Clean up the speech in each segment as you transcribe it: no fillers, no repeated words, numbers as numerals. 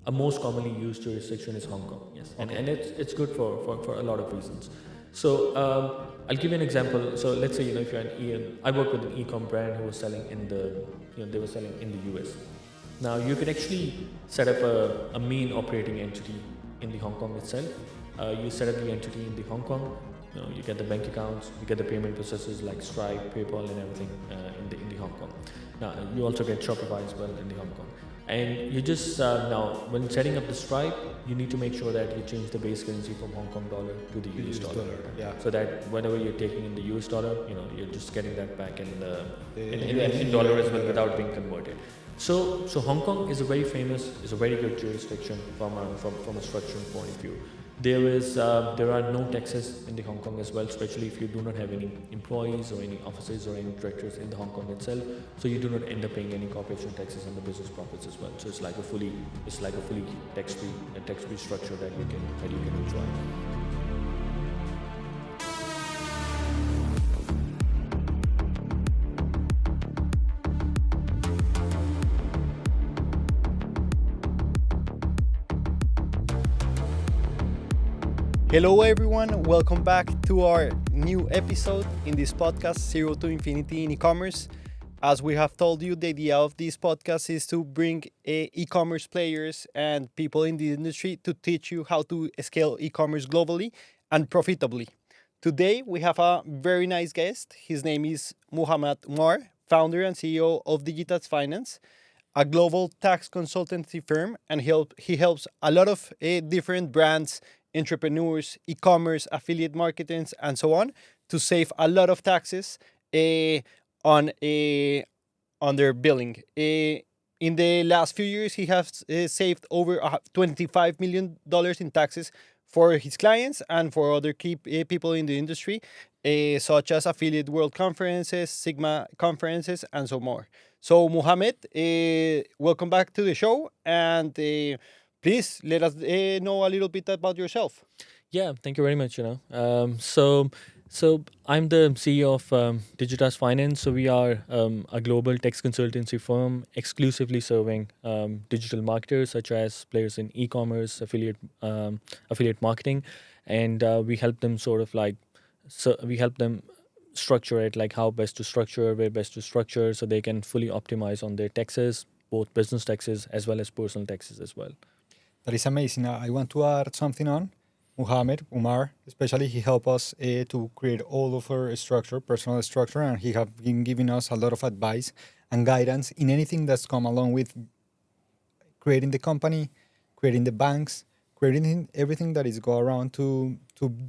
a most commonly used jurisdiction is Hong Kong. Yes, and it's good for a lot of reasons. So I'll give you an example. So let's say if you're I work with an e-com brand who was selling in the they were selling in the US. Now you can actually set up a main operating entity in the Hong Kong itself. You set up the entity in the Hong Kong. You get the bank accounts, you get the payment processes like Stripe, PayPal, and everything in the Hong Kong. Now you also get Shopify as well in the Hong Kong. And you just now when setting up the Stripe, you need to make sure that you change the base currency from Hong Kong dollar to the US dollar. Yeah. So that whenever you're taking in the US dollar, you're just getting that back in dollar as well without being converted. So Hong Kong is a very good jurisdiction from a structuring point of view. There are no taxes in the Hong Kong as well, especially if you do not have any employees or any offices or any directors in the Hong Kong itself. So you do not end up paying any corporation taxes on the business profits as well. So it's like a fully tax-free structure that you can enjoy. Hello everyone, welcome back to our new episode in this podcast, Zero to Infinity in e-commerce. As we have told you, the idea of this podcast is to bring e-commerce players and people in the industry to teach you how to scale e-commerce globally and profitably. Today we have a very nice guest. His name is Muhammad Umar, founder and CEO of Digital Finance, a global tax consultancy firm, and he helps a lot of different brands, entrepreneurs, e-commerce, affiliate marketings, and so on to save a lot of taxes on their billing. In the last few years, he has saved over $25 million in taxes for his clients and for other key people in the industry, such as Affiliate World Conferences, Sigma conferences, and so more. So, Mohammed, welcome back to the show, and please let us know a little bit about yourself. Yeah, thank you very much. So I'm the CEO of Digitas Finance. So we are a global tax consultancy firm exclusively serving digital marketers such as players in e-commerce, affiliate marketing, and we help them structure it, like how best to structure, where best to structure, so they can fully optimize on their taxes, both business taxes as well as personal taxes as well. That is amazing. I want to add something on. Muhammad, Umar, especially, he helped us to create all of our structure, personal structure, and he have been giving us a lot of advice and guidance in anything that's come along with creating the company, creating the banks, creating everything that is go around to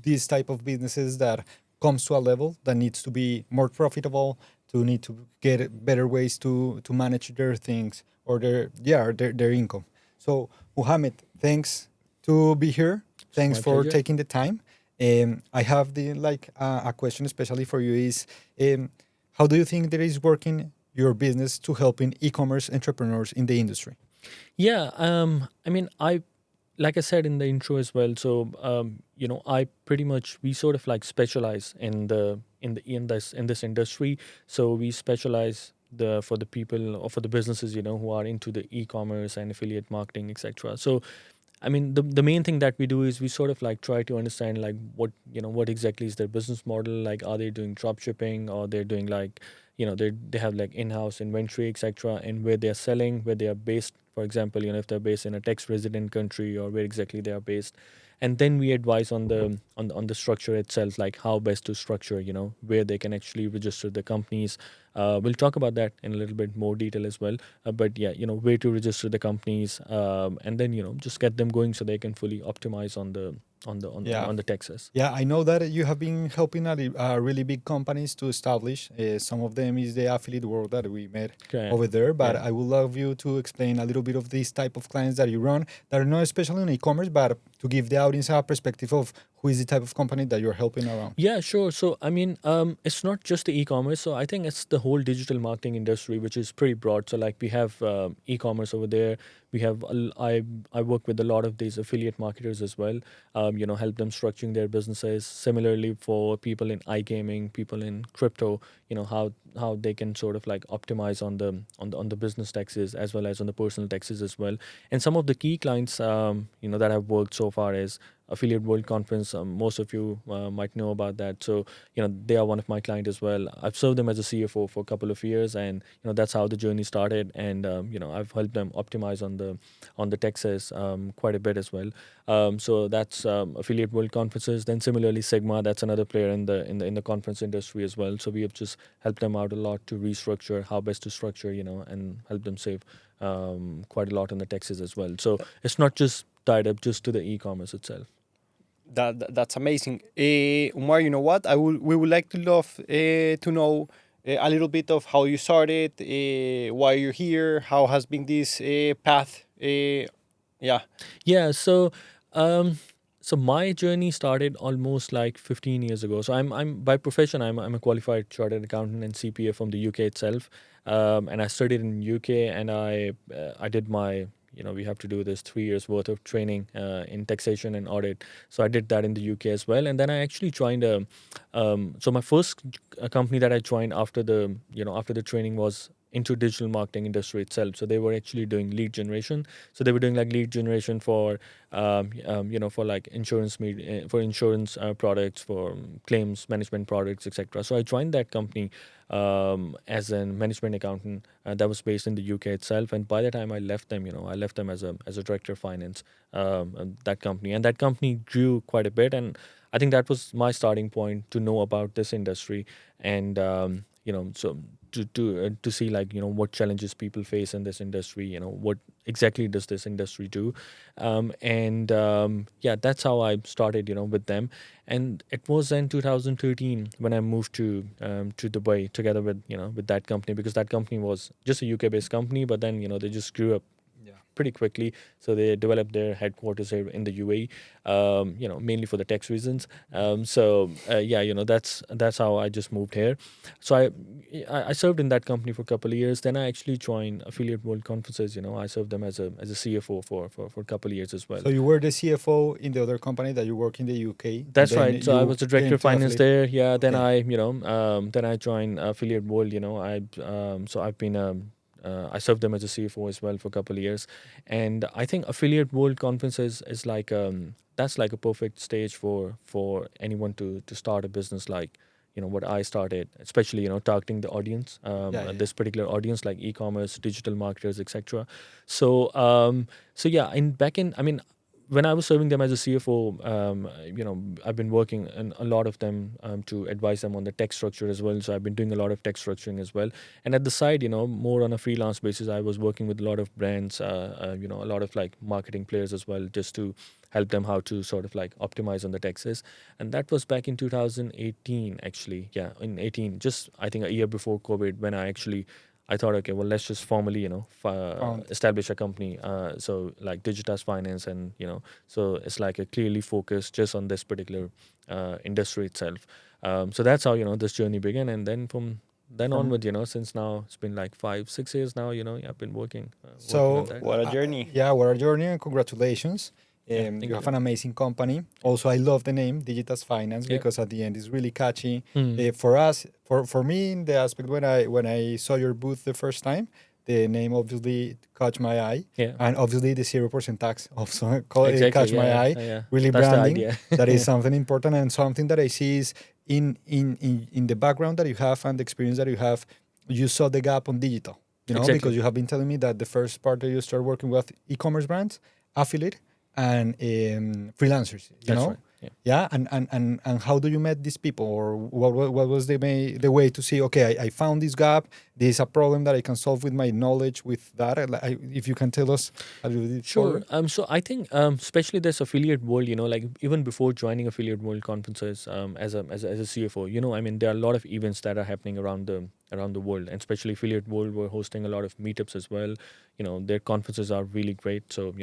these type of businesses that comes to a level that needs to be more profitable, to need to get better ways to manage their things or their income. So, Muhammad, thanks to be here. Thanks for taking the time. I have a question especially for you is, how do you think that is working your business to helping e-commerce entrepreneurs in the industry? Yeah, like I said in the intro as well. So we sort of like specialize in this industry. So we specialize for the people or for the businesses who are into the e-commerce and affiliate marketing, etc. So the main thing that we do is we sort of like try to understand like what exactly is their business model. Like, are they doing drop shipping, or they're doing like they have like in-house inventory, etc., and where they're selling, where they are based. For example, if they're based in a tax resident country, or where exactly they are based. And then we advise on the structure itself, like how best to structure, where they can actually register the companies. We'll talk about that in a little bit more detail as well. But yeah, where to register the companies, and then just get them going so they can fully optimize on the taxes. Yeah, I know that you have been helping really big companies to establish. Some of them is the affiliate world that we met over there. But I would love you to explain a little bit of this type of clients that you run that are not especially in e-commerce, but to give the audience a perspective of who is the type of company that you're helping around? Yeah, sure. So, I mean, it's not just the e-commerce. So, I think it's the whole digital marketing industry, which is pretty broad. So, like, we have e-commerce over there. We have I work with a lot of these affiliate marketers as well. Help them structuring their businesses. Similarly, for people in iGaming, people in crypto, how they can sort of like optimize on the business taxes as well as on the personal taxes as well. And some of the key clients, that I've worked so far is Affiliate World Conference. Most of you might know about that. So, they are one of my clients as well. I've served them as a CFO for a couple of years, and that's how the journey started. And I've helped them optimize on the taxes quite a bit as well. So that's Affiliate World Conferences. Then similarly, Sigma, that's another player in the conference industry as well. So we have just helped them out a lot to restructure how best to structure, and help them save quite a lot on the taxes as well. So it's not just tied up just to the e-commerce itself. That's amazing. Umar, you know what? We would like to love to know a little bit of how you started, why you're here, how has been this path. Yeah. Yeah. So my journey started almost like 15 years ago. So I'm by profession I'm a qualified chartered accountant and CPA from the UK itself, and I studied in UK, and I did my we have to do this 3 years worth of training in taxation and audit. So I did that in the UK as well, and then I actually joined so my first company that I joined after the training was into digital marketing industry itself. So they were actually doing lead generation. So they were doing like lead generation for for like for insurance products, for claims management products, etc. So I joined that company as a management accountant that was based in the UK itself. And by the time I left them, I left them as a director of finance, that company. And that company grew quite a bit. And I think that was my starting point to know about this industry. And, so to see like, what challenges people face in this industry, what exactly does this industry do. That's how I started, with them. And it was in 2013 when I moved to Dubai together with with that company, because that company was just a UK based company, but then they just grew up pretty quickly. So they developed their headquarters here in the UAE, mainly for the tax reasons. That's how I just moved here. So I served in that company for a couple of years. Then I actually joined Affiliate World Conferences. I served them as a CFO for a couple of years as well. So you were the CFO in the other company that you work in the UK. That's right. So I was the director of finance there. Yeah. Then Okay. then I joined Affiliate World. I've been I served them as a CFO as well for a couple of years. And I think Affiliate World Conferences is like that's like a perfect stage for anyone to start a business like what I started, especially targeting the audience, this particular audience like e-commerce, digital marketers, etc. So I mean, when I was serving them as a CFO, I've been working in a lot of them to advise them on the tech structure as well. So I've been doing a lot of tech structuring as well. And at the side, more on a freelance basis, I was working with a lot of brands, a lot of like marketing players as well, just to help them how to sort of like optimize on the taxes. And that was back in 2018, actually. Yeah, in 18, just I think a year before COVID, when I thought, okay, well, let's just formally, establish a company. So like Digitas Finance, and so it's like a clearly focused just on this particular industry itself. So that's how this journey began, and then from then onward, since now it's been like 5-6 years now. I've been working. So on that. What a journey. what a journey, and congratulations. Thank You have you. an amazing company. Also, I love the name Digitas Finance Yeah. because at the end it's really catchy. Mm. For us, for me, in the aspect when I saw your booth the first time, the name obviously caught my eye, Yeah. and obviously the 0% tax also Exactly. catch my Yeah. eye. Yeah. Really That's the branding. idea. That is something important, and something that I see is in the background that you have and the experience that you have. You saw the gap on digital, Exactly. because you have been telling me that the first part that you start working with e-commerce brands, affiliate, and freelancers. That's right. Yeah. Yeah, and how do you met these people, or what was the way to see? Okay, I found this gap. this is a problem that I can solve with my knowledge with that. If you can tell us a little bit Sure. further. So I think, especially this affiliate world, like even before joining affiliate world conferences, as a CFO, I mean, there are a lot of events that are happening around the world, and especially affiliate world, we're hosting a lot of meetups as well. Their conferences are really great. So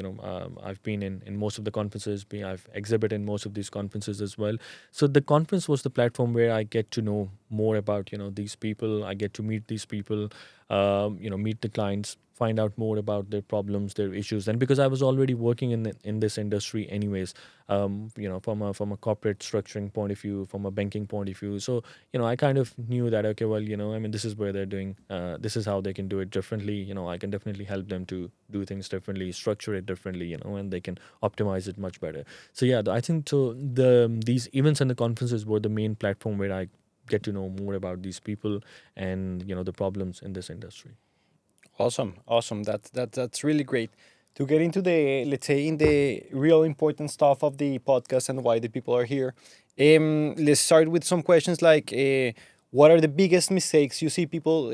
I've been in most of the conferences. I've exhibited in most of these conferences as well. So the conference was the platform where I get to know more about these people. I get to meet these people, meet the clients, find out more about their problems, their issues. And because I was already working in this industry anyways, from a corporate structuring point of view, from a banking point of view, so I kind of knew that, okay, well, I mean, this is where they're doing, this is how they can do it differently. I can definitely help them to do things differently, structure it differently, and they can optimize it much better. So yeah, I think so these events and the conferences were the main platform where I get to know more about these people and the problems in this industry. Awesome. That's really great. To get into the, let's say, in the real important stuff of the podcast and why the people are here, let's start with some questions like, what are the biggest mistakes you see people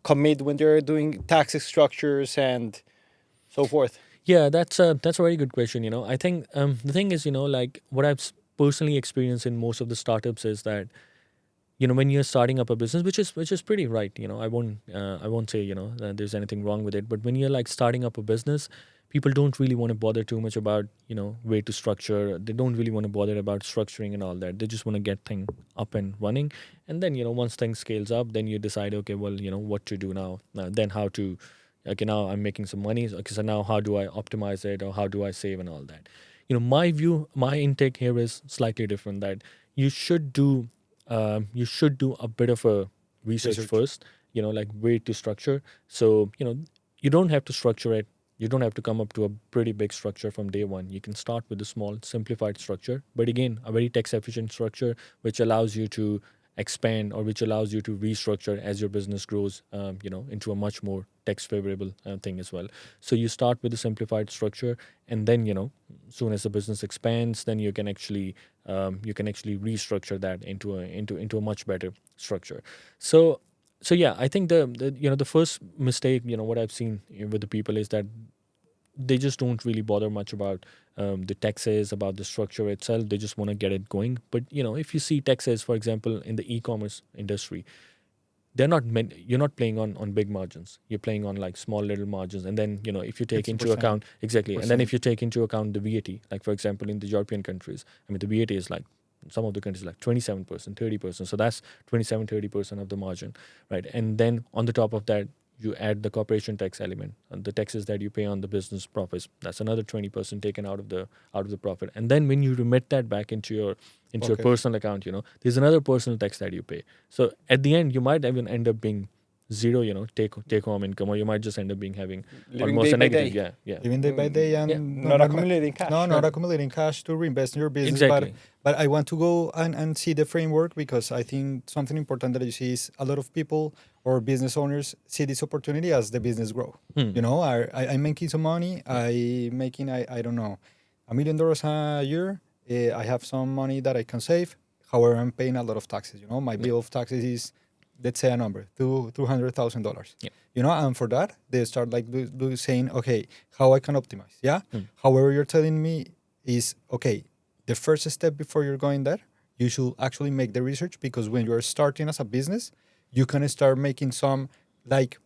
commit when they're doing tax structures and so forth? Yeah, that's a very good question. I think the thing is, like what I've personally experienced in most of the startups is that when you're starting up a business, which is pretty right. I won't say that there's anything wrong with it, but when you're like starting up a business, people don't really want to bother too much about way to structure. They don't really want to bother about structuring and all that. They just want to get thing up and running, and then once things scales up, then you decide, okay, well, what to do now. Then how to, okay, now I'm making some money. Okay, so now how do I optimize it, or how do I save and all that. My view, my intake here is slightly different. That you should do a bit of a research Research. first, like way to structure. So, you don't have to structure it. You don't have to come up to a pretty big structure from day one. You can start with a small, simplified structure, but again, a very tax efficient structure, which allows you to expand, or which allows you to restructure as your business grows, into a much more tax favorable thing as well. So you start with a simplified structure, and then, soon as the business expands, then you can actually restructure that into a much better structure. So yeah, I think the first mistake, what I've seen with the people is that they just don't really bother much about the taxes, about the structure itself. They just want to get it going. But if you see taxes, for example, in the e-commerce industry, they're not meant. You're not playing on big margins. You're playing on like small little margins. And then if you take into 50%. account, exactly, and then if you take into account the VAT, like for example in the European countries, I mean the VAT is like, some of the countries like 27%, 30%. So that's 27, 30% of the margin, right? And then on the top of that, you add the corporation tax element and the taxes that you pay on the business profits. That's another 20% taken out of the profit. And then when you remit that back into your Okay. personal account, there's another personal tax that you pay. So at the end, you might even end up being zero, take home income, or you might just end up being having Living almost day a by negative. day. Yeah. Even day by day, and Yeah. Not accumulating cash. No, not Yeah. accumulating cash to reinvest in your business. Exactly. But I want to go and see the framework, because I think something important that you see is a lot of people or business owners see this opportunity as the business grow. I'm making some money. I making I don't know, $1 million a year. I have some money that I can save. However, I'm paying a lot of taxes. My bill of taxes is, let's say a number, $200,000. Yeah. And for that they start like saying, okay, how I can optimize. Yeah. However, you're telling me is, okay, the first step before you're going there, you should actually make the research, because when you're starting as a business, you can start making some like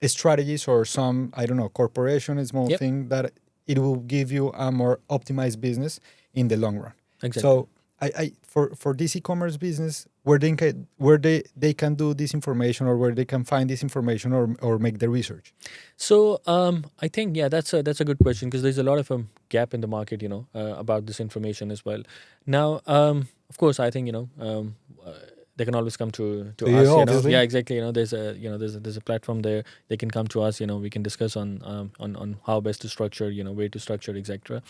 strategies or some, I don't know, corporation, small Yep. thing that it will give you a more optimized business in the long run. Exactly. So I for this e-commerce business, where they can do this information, or where they can find this information, or make the research. So I think, yeah, that's a good question, because there's a lot of gap in the market, about this information as well. Now, of course, I think they can always come to To you, us. obviously. Yeah, exactly. There's a platform there. They can come to us. We can discuss on how best to structure, way to structure, etc.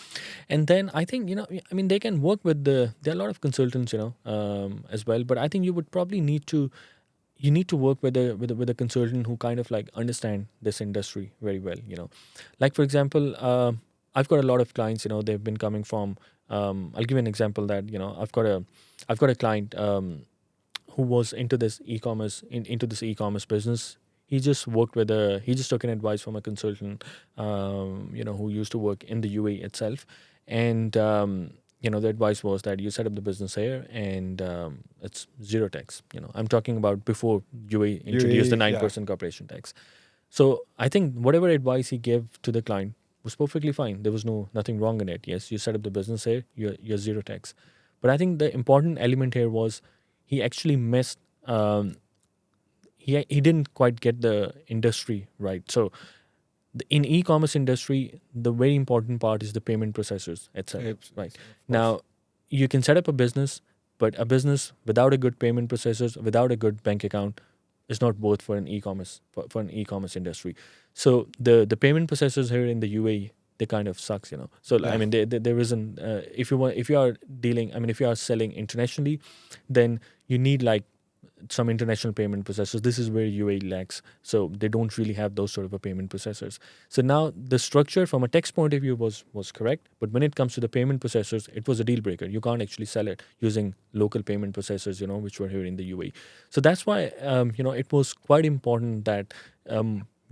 And then I think I mean they can work with there are a lot of consultants, as well. But I think you would probably need to work with a consultant who kind of like understand this industry very well. Like for example, I've got a lot of clients. They've been coming from. I'll give you an example that I've got a client who was into this e-commerce business. he just worked with he just took an advice from a consultant, who used to work in the UAE itself, and the advice was that you set up the business here, and it's zero tax. I'm talking about before UAE introduced the UAE, yeah. 9% corporation tax. So I think whatever advice he gave to the client was perfectly fine. There was nothing wrong in it. Yes, you set up the business here, you're zero tax. But I think the important element here was he actually missed. He didn't quite get the industry right. So in e-commerce industry, the very important part is the payment processors itself. Right now, you can set up a business, but a business without a good payment processors, without a good bank account, is not worth for an e-commerce for an e-commerce industry. So the payment processors here in the UAE, they kind of sucks. So I mean, there isn't if you are dealing. I mean, if you are selling internationally, then you need like some international payment processors. This is where UAE lacks. So they don't really have those sort of a payment processors. So now the structure from a text point of view was correct, but when it comes to the payment processors, it was a deal breaker. You can't actually sell it using local payment processors, which were here in the UAE. So that's why it was quite important that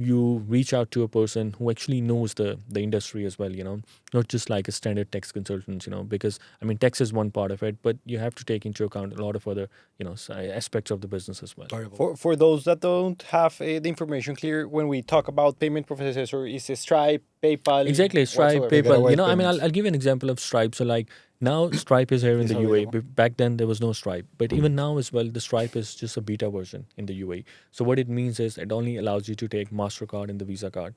you reach out to a person who actually knows the industry as well, not just like a standard tax consultant, because I mean, tax is one part of it, but you have to take into account a lot of other, aspects of the business as well. For those that don't have the information clear, when we talk about payment processor, is it Stripe, PayPal? Exactly, Stripe, whatsoever? PayPal. I mean, payments. I'll give you an example of Stripe. So like now Stripe is here in It's the UAE. available. Back then there was no Stripe, but even now as well, the Stripe is just a beta version in the UAE. So what it means is it only allows you to take MasterCard and the Visa card.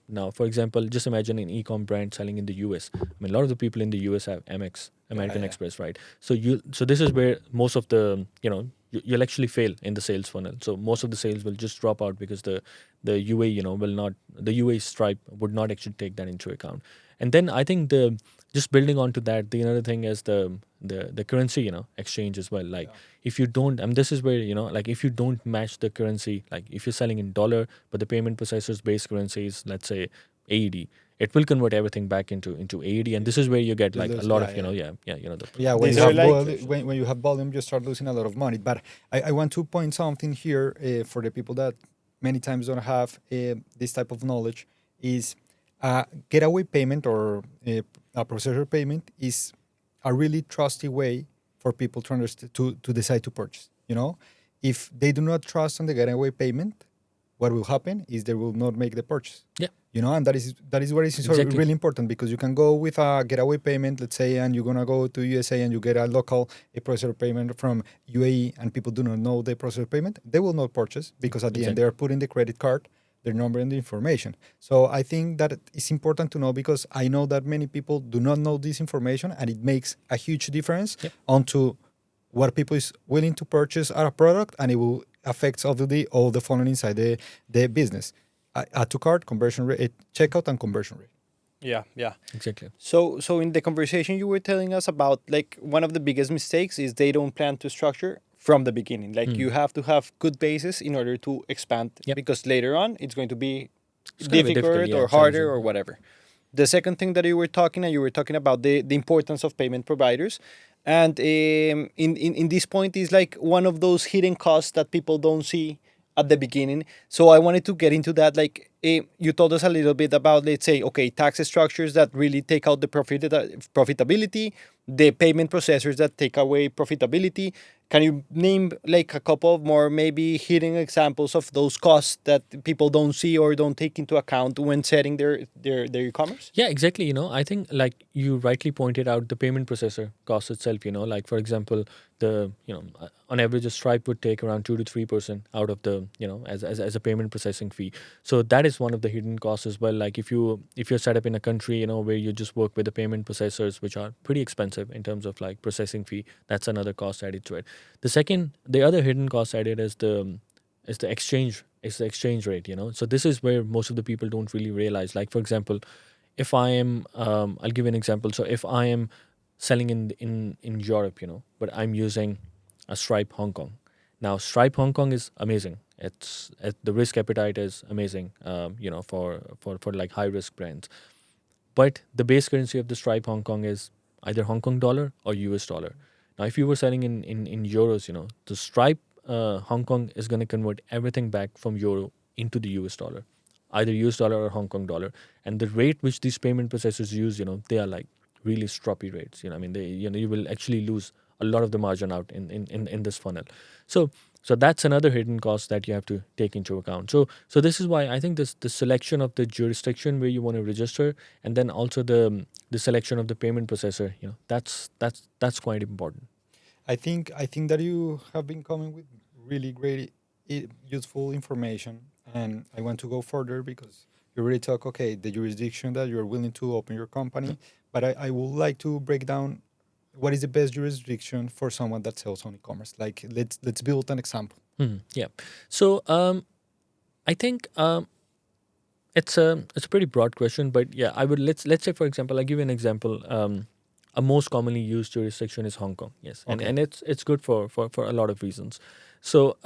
Now, for example, just imagine an e-com brand selling in the US. I mean, a lot of the people in the US have Amex, American yeah. Express, right? So this is where most of the you'll actually fail in the sales funnel. So most of the sales will just drop out because the UAE will not, the UAE Stripe would not actually take that into account. And then I think just building onto that, the another thing is the currency exchange as well. Like if you don't, this is where like if you don't match the currency, like if you're selling in dollar but the payment processor's base currency is, let's say, AED, it will convert everything back into AED, and this is where you get like a lot of Yeah, when These you are have like- when you have volume, you start losing a lot of money. But I want to point something here for the people that many times don't have this type of knowledge is getaway payment or a processor payment is a really trusty way for people to understand to decide to purchase. If they do not trust on the getaway payment, what will happen is they will not make the purchase. Yeah. And that is what is Exactly. really important, because you can go with a getaway payment, let's say, and you're gonna go to USA and you get a local processor payment from UAE, and people do not know the processor payment, they will not purchase because at the end Exactly. they are putting the credit card, their number, and the information. So I think that it's important to know, because I know that many people do not know this information, and it makes a huge difference Yep. onto what people is willing to purchase at a product, and it will affect obviously all the funnel inside the business. Add to cart, conversion rate, checkout, and conversion rate. Yeah. Exactly. So in the conversation you were telling us about, like, one of the biggest mistakes is they don't plan to structure from the beginning. Like you have to have good basis in order to expand, Yep. because later on it's going to be It's gonna be difficult yeah, or harder challenging. or whatever. The second thing that you were talking about the importance of payment providers. And in this point is like one of those hidden costs that people don't see at the beginning. So I wanted to get into that. Like you told us a little bit about, let's say, okay, tax structures that really take out the profitability, the payment processors that take away profitability. Can you name like a couple of more maybe hidden examples of those costs that people don't see or don't take into account when setting their e-commerce? Yeah, exactly. I think like you rightly pointed out, the payment processor cost itself, like for example, on average a Stripe would take around 2 to 3% out of the, as a payment processing fee. So that is one of the hidden costs as well. Like if you're set up in a country, where you just work with the payment processors, which are pretty expensive in terms of like processing fee, that's another cost added to it. The other hidden cost added is the exchange rate. So this is where most of the people don't really realize. Like for example, if I am, I'll give you an example. So if I am selling in Europe, but I'm using a Stripe Hong Kong. Now Stripe Hong Kong is amazing. The risk appetite is amazing. For like high risk brands. But the base currency of the Stripe Hong Kong is either Hong Kong dollar or US dollar. Now, if you were selling in euros, the Stripe Hong Kong is going to convert everything back from euro into the US dollar, either US dollar or Hong Kong dollar. And the rate which these payment processors use, they are like really stroppy rates. You will actually lose a lot of the margin out in this funnel. So that's another hidden cost that you have to take into account. So this is why I think the selection of the jurisdiction where you want to register, and then also the selection of the payment processor, that's quite important. I think that you have been coming with really great, useful information, and I want to go further because you already talk, okay, the jurisdiction that you're willing to open your company, but I would like to break down what is the best jurisdiction for someone that sells on e-commerce. Like, let's build an example. Yeah. So I think it's a pretty broad question, but yeah, I would let's say, for example, I'll give you an example. A most commonly used jurisdiction is Hong Kong. Yes, Okay. and it's good for a lot of reasons. So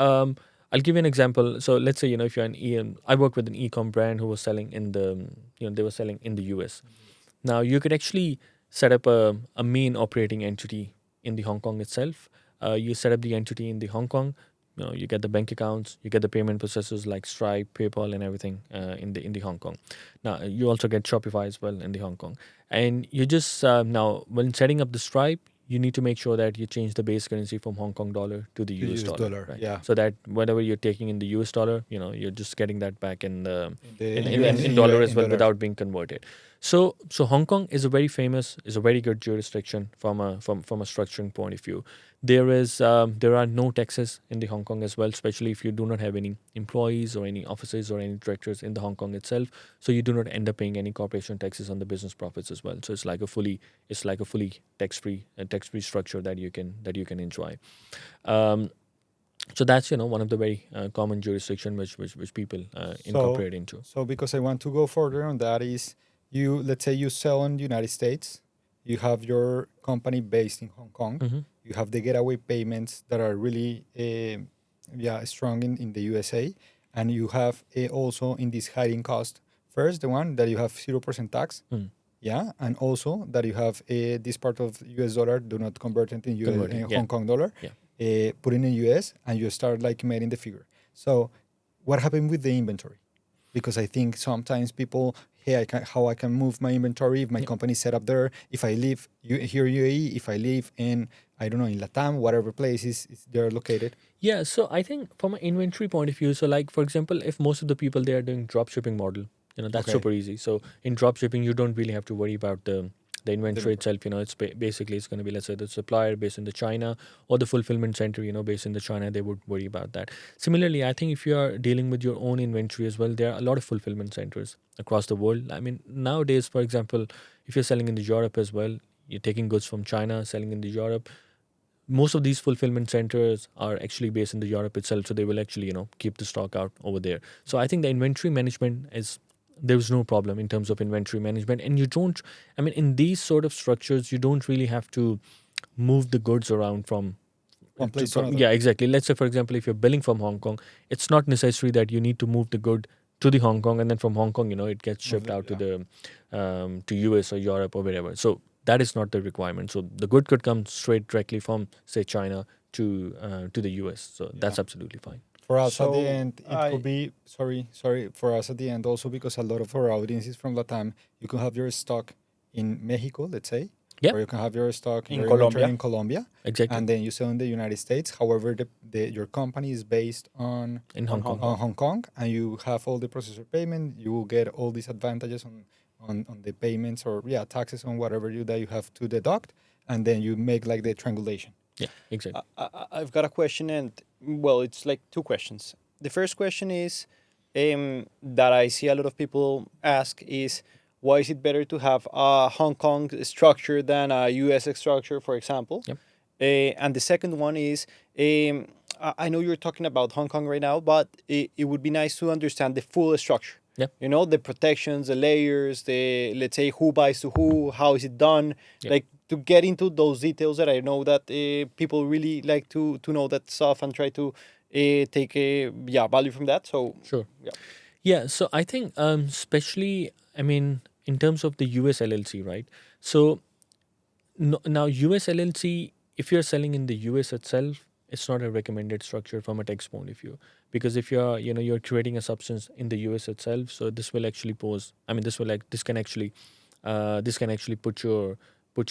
I'll give you an example. So let's say, if you're I work with an e-com brand who was selling in they were selling in the US. Now you could actually set up a main operating entity in the Hong Kong itself. You set up the entity in the Hong Kong. You get the bank accounts, you get the payment processors like Stripe, PayPal, and everything in the Hong Kong. Now you also get Shopify as well in the Hong Kong, and you just now when setting up the Stripe, you need to make sure that you change the base currency from Hong Kong dollar to the US dollar, right? yeah. So that whatever you're taking in the US dollar, you're just getting that back in US in dollar as in well dollar. without being converted. So Hong Kong is a very good jurisdiction from a structuring point of view. There are no taxes in the Hong Kong as well, especially if you do not have any employees or any offices or any directors in the Hong Kong itself. So you do not end up paying any corporation taxes on the business profits as well. So it's like a fully tax-free structure that you can enjoy. So that's one of the very common jurisdiction which people incorporate into. So because I want to go further on that is, let's say you sell in the United States, you have your company based in Hong Kong, Mhm. you have the getaway payments that are really strong in the USA, and you have also in this hiding cost, first the one that you have 0% tax, Mm. yeah, and also that you have this part of US dollar do not convert it in Converting, yeah. Hong Kong dollar, Yeah. put it in US, and you start like making the figure. So what happened with the inventory? Because I think sometimes people, hey, how I can move my inventory if my company is set up there. If I live here UAE, if I live in, I don't know, in Latam, whatever place is they're located. Yeah, so I think from an inventory point of view, so like for example, if most of the people they are doing drop shipping model, that's Okay. super easy. So in drop shipping, you don't really have to worry about the inventory inventory. itself. It's basically it's going to be, let's say, the supplier based in the China or the fulfillment center, based in the China. They would worry about that. Similarly, I think if you are dealing with your own inventory as well, there are a lot of fulfillment centers across the world. I mean, nowadays, for example, if you're selling in the Europe as well, you're taking goods from China, selling in the Europe. Most of these fulfillment centers are actually based in the Europe itself, so they will actually keep the stock out over there. So I think the inventory management there's no problem in terms of inventory management, and you don't. I mean, in these sort of structures, you don't really have to move the goods around from One place to another. yeah, exactly. Let's say, for example, if you're billing from Hong Kong, it's not necessary that you need to move the good to the Hong Kong and then from Hong Kong, it gets shipped out to the to US or Europe or wherever. So that is not the requirement. So the good could come straight directly from, say, China to the US. So that's absolutely fine. For us at the So end, it could be, sorry, for us at the end also, because a lot of our audience is from Latam, you can have your stock in Mexico, let's say, Yeah. or you can have your stock In your Colombia. inventory in Colombia, Exactly. and then you sell in the United States. However, your company is based on In Hong Kong. Hong Kong, and you have all the processor payment. You will get all these advantages on the payments or taxes on whatever that you have to deduct, and then you make like the triangulation. Yeah, exactly. I've got a question, and well, it's like two questions. The first question is that I see a lot of people ask is, why is it better to have a Hong Kong structure than a US structure, for example? Yep. And the second one is, I know you're talking about Hong Kong right now, but it would be nice to understand the full structure. Yep. The protections, the layers, let's say who buys to who, how is it done, Yep. like to get into those details that I know that people really like to know that stuff and try to take value from that. So Sure. yeah. Yeah, so I think especially, I mean, in terms of the US LLC, right? So now US LLC, if you're selling in the US itself, it's not a recommended structure from a tax point of view, because if you're creating a substance in the US itself, so this will actually pose, I mean, this can actually put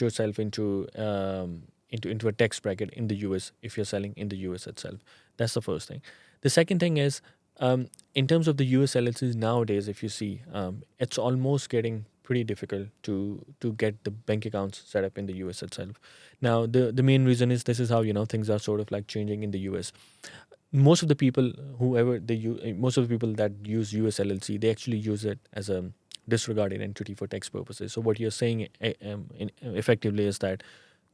yourself into a tax bracket in the US if you're selling in the US itself. That's the first thing. The second thing is, in terms of the US LLCs nowadays, if you see, it's almost getting pretty difficult to get the bank accounts set up in the US itself. Now, the main reason is this is how things are sort of like changing in the US. Most of the people, most of the people that use US LLC, they actually use it as a disregarded entity for tax purposes. So what you're saying effectively is that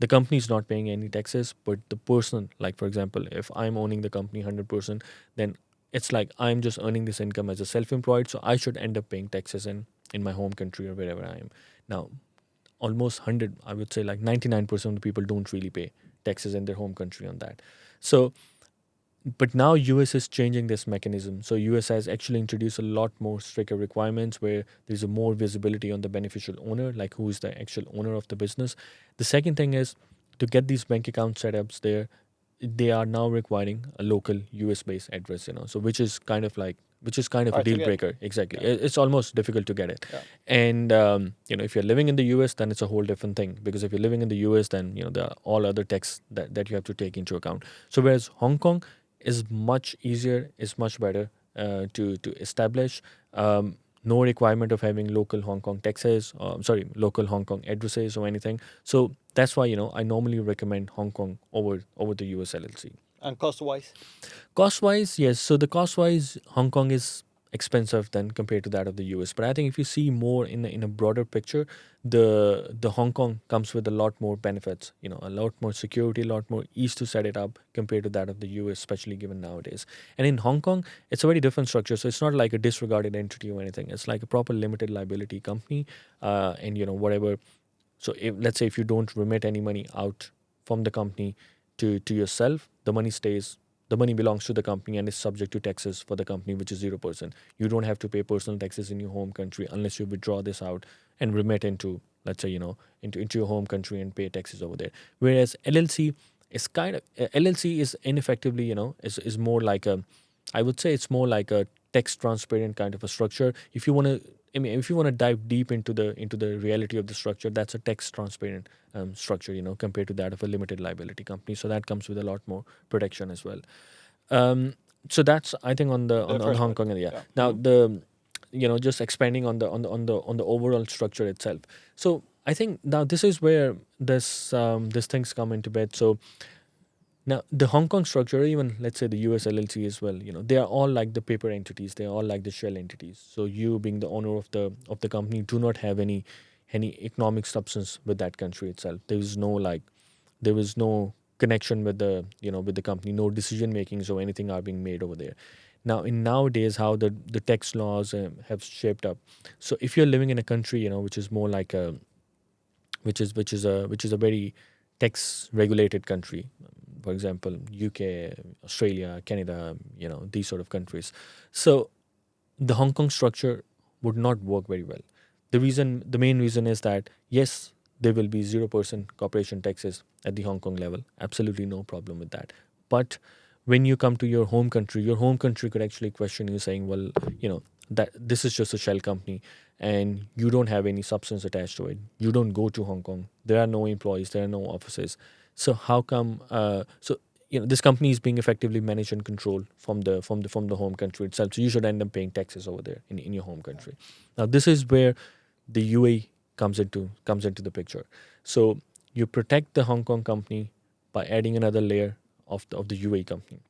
the company is not paying any taxes, but the person, like for example, if I'm owning the company 100%, then it's like I'm just earning this income as a self-employed, so I should end up paying taxes in my home country or wherever I am. Now, almost 100, I would say like 99% of the people don't really pay taxes in their home country on that. So but now US is changing this mechanism. So US has actually introduced a lot more stricter requirements where there's a more visibility on the beneficial owner, like who is the actual owner of the business. The second thing is, to get these bank account setups there, they are now requiring a local US based address, so which is kind of a Hard to deal get. breaker. Exactly. Yeah. It's almost difficult to get it. Yeah. And if you're living in the US, then it's a whole different thing, because if you're living in the US, then there are all other tax that you have to take into account. So whereas Hong Kong is much easier, is much better to establish. No requirement of having local Hong Kong taxes, local Hong Kong addresses or anything. So that's why I normally recommend Hong Kong over the US LLC. And cost-wise? Cost wise, yes. So the cost wise, Hong Kong is expensive than compared to that of the US. But I think if you see more in a broader picture, the Hong Kong comes with a lot more benefits. A lot more security, a lot more ease to set it up compared to that of the US, especially given nowadays. And in Hong Kong, it's a very different structure. So it's not like a disregarded entity or anything. It's like a proper limited liability company, and whatever. So let's say if you don't remit any money out from the company to yourself, the money belongs to the company and is subject to taxes for the company, which is 0%. You don't have to pay personal taxes in your home country unless you withdraw this out and remit into, let's say, into your home country and pay taxes over there. Whereas LLC is ineffectively, is more like I would say it's more like a tax transparent kind of a structure. If you want to, if you want to dive deep into the reality of the structure, that's a tax transparent structure, compared to that of a limited liability company. So that comes with a lot more protection as well. So that's, I think, on the first Hong part. Kong area. Yeah. Now the just expanding on the overall structure itself. So I think now this is where this things come into bed. So now, the Hong Kong structure, or even let's say the US LLC as well, they are all like the paper entities. They are all like the shell entities. So you, being the owner of the company, do not have any economic substance with that country itself. There is no connection with the company. No decision makings or anything are being made over there. Now, in nowadays, how the tax laws have shaped up. So if you're living in a country, which is more like a which is a very tax regulated country, for example, UK, Australia, Canada, these sort of countries. So the Hong Kong structure would not work very well. The main reason is that yes, there will be 0% corporation taxes at the Hong Kong level. Absolutely no problem with that. But when you come to your home country could actually question you, saying, well, that this is just a shell company and you don't have any substance attached to it. You don't go to Hong Kong. There are no employees. There are no offices. So how come? This company is being effectively managed and controlled from the home country itself. So you should end up paying taxes over there in your home country. Now this is where the UAE comes into the picture. So you protect the Hong Kong company by adding another layer of the UAE company.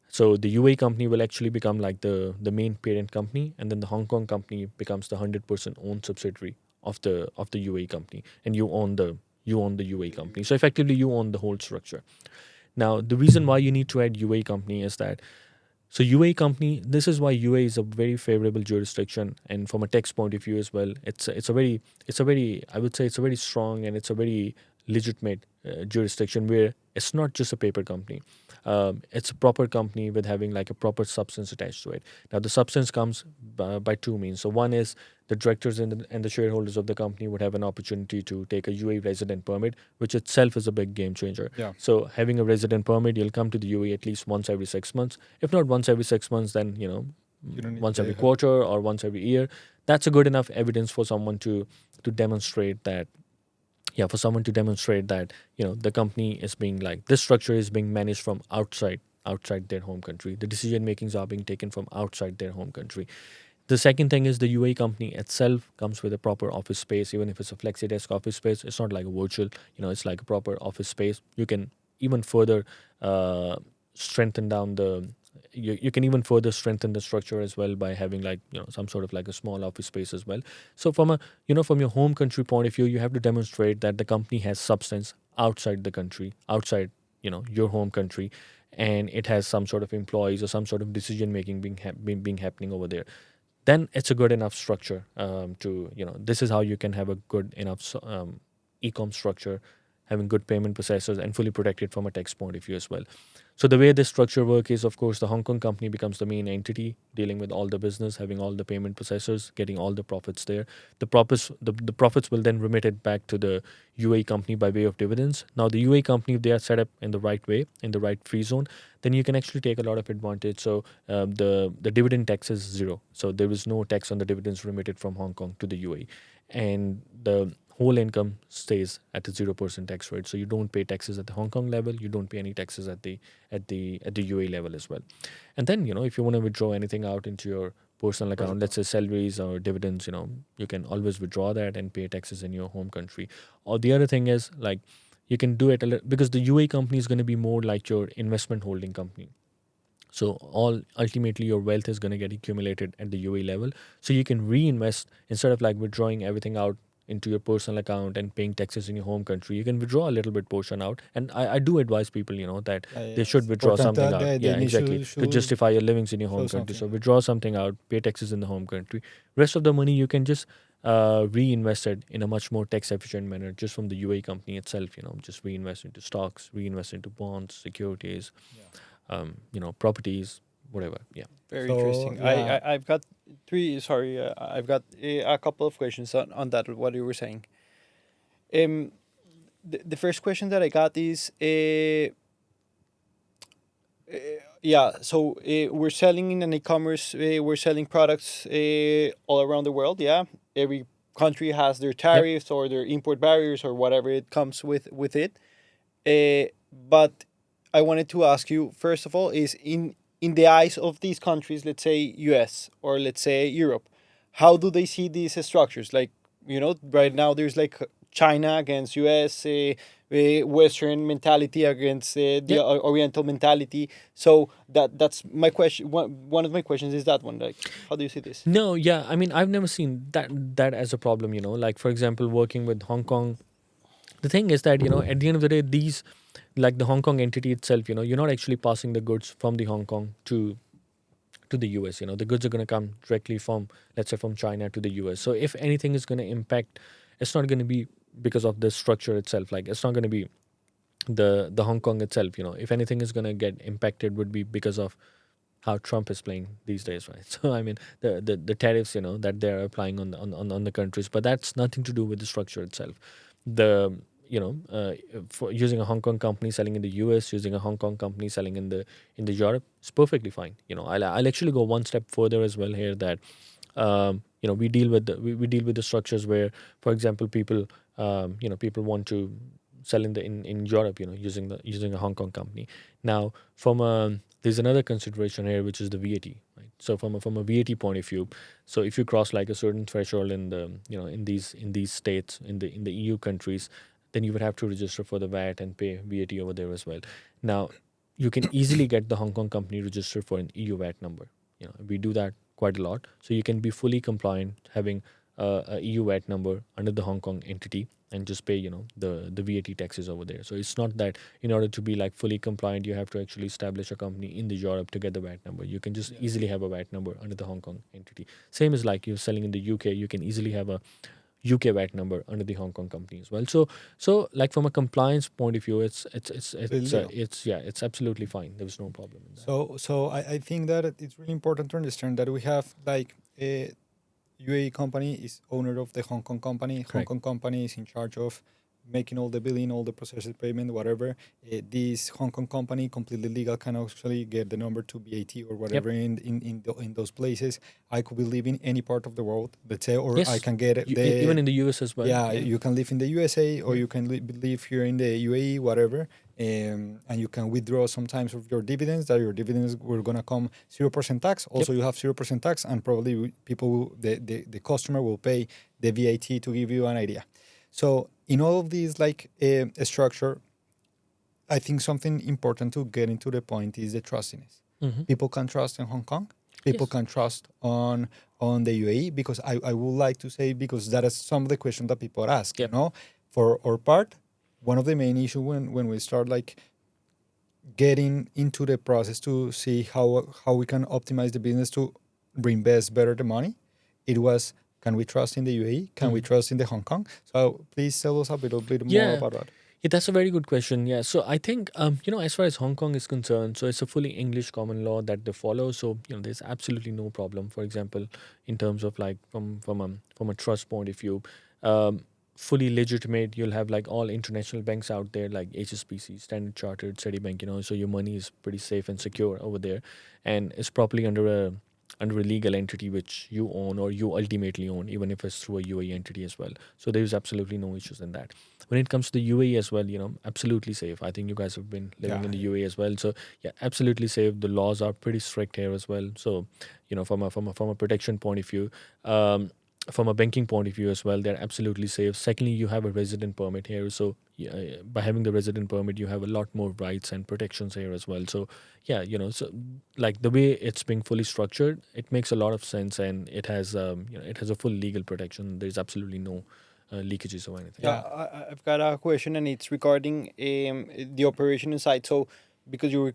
So the UAE company will actually become like the main parent company, and then the Hong Kong company becomes the 100% owned subsidiary of the UAE company, and you own the UAE company. So effectively, you own the whole structure. Now, the reason why you need to add UAE company is that, so UAE company, this is why UAE is a very favorable jurisdiction, and from a tax point of view as well, it's a very I would say it's a very strong and it's a very legitimate jurisdiction where it's not just a paper company. It's a proper company with having like a proper substance attached to it. Now, the substance comes by two means. So, one is the directors and the shareholders of the company would have an opportunity to take a UAE resident permit, which itself is a big game changer. Yeah. So, having a resident permit, you'll come to the UAE at least once every 6 months. If not once every 6 months, then You don't need once to every pay. quarter or once every year. That's a good enough evidence for someone to demonstrate that. Yeah, for someone to demonstrate that the company is being like this structure is being managed from outside their home country. The decision makings are being taken from outside their home country. The second thing is the UAE company itself comes with a proper office space, even if it's a flexi desk office space. It's not like a virtual, it's like a proper office space. You can even further strengthen down the. You can even further strengthen the structure as well by having like some sort of like a small office space as well. So from a from your home country point of view, you have to demonstrate that the company has substance outside the country, outside your home country, and it has some sort of employees or some sort of decision making being happening over there. Then it's a good enough structure to this is how you can have a good enough e-com structure, having good payment processors and fully protected from a tax point of view as well. So the way this structure work is, of course, the Hong Kong company becomes the main entity dealing with all the business, having all the payment processors, getting all the profits there. The profits will then remitted back to the UAE company by way of dividends. Now the UAE company, if they are set up in the right way, in the right free zone, then you can actually take a lot of advantage. So the dividend tax is zero. So there is no tax on the dividends remitted from Hong Kong to the UAE, and the whole income stays at a 0% tax rate. So you don't pay taxes at the Hong Kong level. You don't pay any taxes at the UAE level as well. And then if you want to withdraw anything out into your personal account, let's say salaries or dividends, you can always withdraw that and pay taxes in your home country. Or the other thing is like you can do it because the UAE company is going to be more like your investment holding company. So ultimately your wealth is going to get accumulated at the UAE level. So you can reinvest instead of like withdrawing everything out into your personal account and paying taxes in your home country. You can withdraw a little bit portion out, and I do advise people that they should withdraw Important something that out. they Yeah, need exactly, to justify your livings in your home country. So something. withdraw something out, pay taxes in the home country. Rest of the money you can just reinvest it in a much more tax efficient manner just from the UAE company itself. Just reinvest into stocks, reinvest into bonds, securities, properties, whatever. Yeah. Very So, interesting. yeah. I've got three. Sorry, I've got a couple of questions on that. What you were saying. The first question that I got is, yeah. So we're selling in an e-commerce. We're selling products all around the world. Yeah, every country has their tariffs or their import barriers or whatever it comes with it. But I wanted to ask you first of all is in the eyes of these countries, let's say US or let's say Europe, how do they see these structures? Like right now there's like China against US, Western mentality against the Oriental mentality. So that's my question. One of my questions is that one. Like, how do you see this? No, yeah. I mean, I've never seen that as a problem. Like for example, working with Hong Kong. The thing is that at the end of the day, these like the Hong Kong entity itself, you're not actually passing the goods from the Hong Kong to the US. The goods are going to come directly from, let's say, from China to the US. So if anything is going to impact, it's not going to be because of the structure itself. Like it's not going to be the Hong Kong itself. If anything is going to get impacted, would be because of how Trump is playing these days, right? So I mean the tariffs, that they're applying on the countries, but that's nothing to do with the structure itself. The for using a Hong Kong company selling in the US, using a Hong Kong company selling in the Europe, it's perfectly fine. I'll actually go one step further as well here that we deal with we deal with the structures where, for example, people people want to sell in Europe, using a Hong Kong company. Now, there's another consideration here, which is the VAT, right? So from a VAT point of view, so if you cross like a certain threshold in the in these states in the EU countries, then you would have to register for the VAT and pay VAT over there as well. Now, you can easily get the Hong Kong company registered for an EU VAT number. We do that quite a lot, so you can be fully compliant having a EU VAT number under the Hong Kong entity and just pay the VAT taxes over there. So it's not that in order to be like fully compliant you have to actually establish a company in the Europe to get the VAT number. You can just easily have a VAT number under the Hong Kong entity. Same as like you're selling in the UK, you can easily have UK VAT number under the Hong Kong company as well. So like from a compliance point of view, Legal. it's absolutely fine. There was no problem in that. So I think that it's really important to understand that we have like a UAE company is owner of the Hong Kong company. Hong Correct. Kong company is in charge of making all the billing, all the processed payment, whatever. This Hong Kong company, completely legal, can actually get the number to VAT or whatever in those places. I could be living any part of the world, let's say, or I Yes, can get even in the US as well. yeah, you can live in the USA or you can live here in the UAE, whatever. And you can withdraw sometimes of your dividends, that your dividends were going to come 0% tax. Also, you have 0% tax, and probably the customer will pay the VAT to give you an idea. So in all of these like structure, I think something important to get into the point is the trustiness. Mm-hmm. People can trust in Hong Kong. People Yes. can trust on the UAE, because I would like to say, because that is some of the questions that people ask. Yep. You know, for our part, one of the main issues when we start like getting into the process to see how we can optimize the business to reinvest better the money, it was, can we trust in the UAE? Can we trust in the Hong Kong? So please tell us a little bit more Yeah. about that. Yeah, that's a very good question. Yeah, so I think as far as Hong Kong is concerned, so it's a fully English common law that they follow. So there's absolutely no problem. For example, in terms of like from a trust point of view, fully legitimate. You'll have like all international banks out there, like HSBC, Standard Chartered, Citibank. So your money is pretty safe and secure over there, and it's properly under a legal entity which you own or you ultimately own, even if it's through a UAE entity as well. So there's absolutely no issues in that. When it comes to the UAE as well, absolutely safe. I think you guys have been living in the UAE as well. So yeah, absolutely safe. The laws are pretty strict here as well. So, from a protection point of view, from a banking point of view as well, they're absolutely safe. Secondly, you have a resident permit here. So by having the resident permit, you have a lot more rights and protections here as well. So yeah, so like the way it's being fully structured, it makes a lot of sense, and it has it has a full legal protection. There's absolutely no leakages or anything. Yeah, I've got a question, and it's regarding the operation inside. So, because you were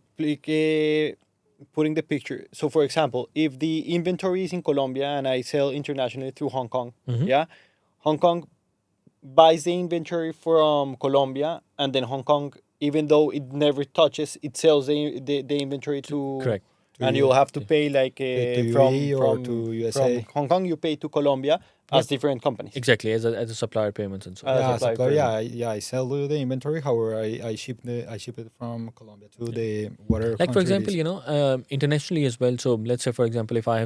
putting the picture. So, for example, if the inventory is in Colombia and I sell internationally through Hong Kong, yeah, Hong Kong buys the inventory from Colombia, and then Hong Kong, even though it never touches, it sells the inventory to. Correct. And you'll have to pay like to from UAE or to USA. from Hong Kong, you pay to Colombia as different companies. Exactly, as a supplier payments and so on. Yeah, supply supplier, payment. I sell the inventory. However, I ship it from Colombia to the whatever. Like for country it example, is. internationally as well. So let's say for example, if I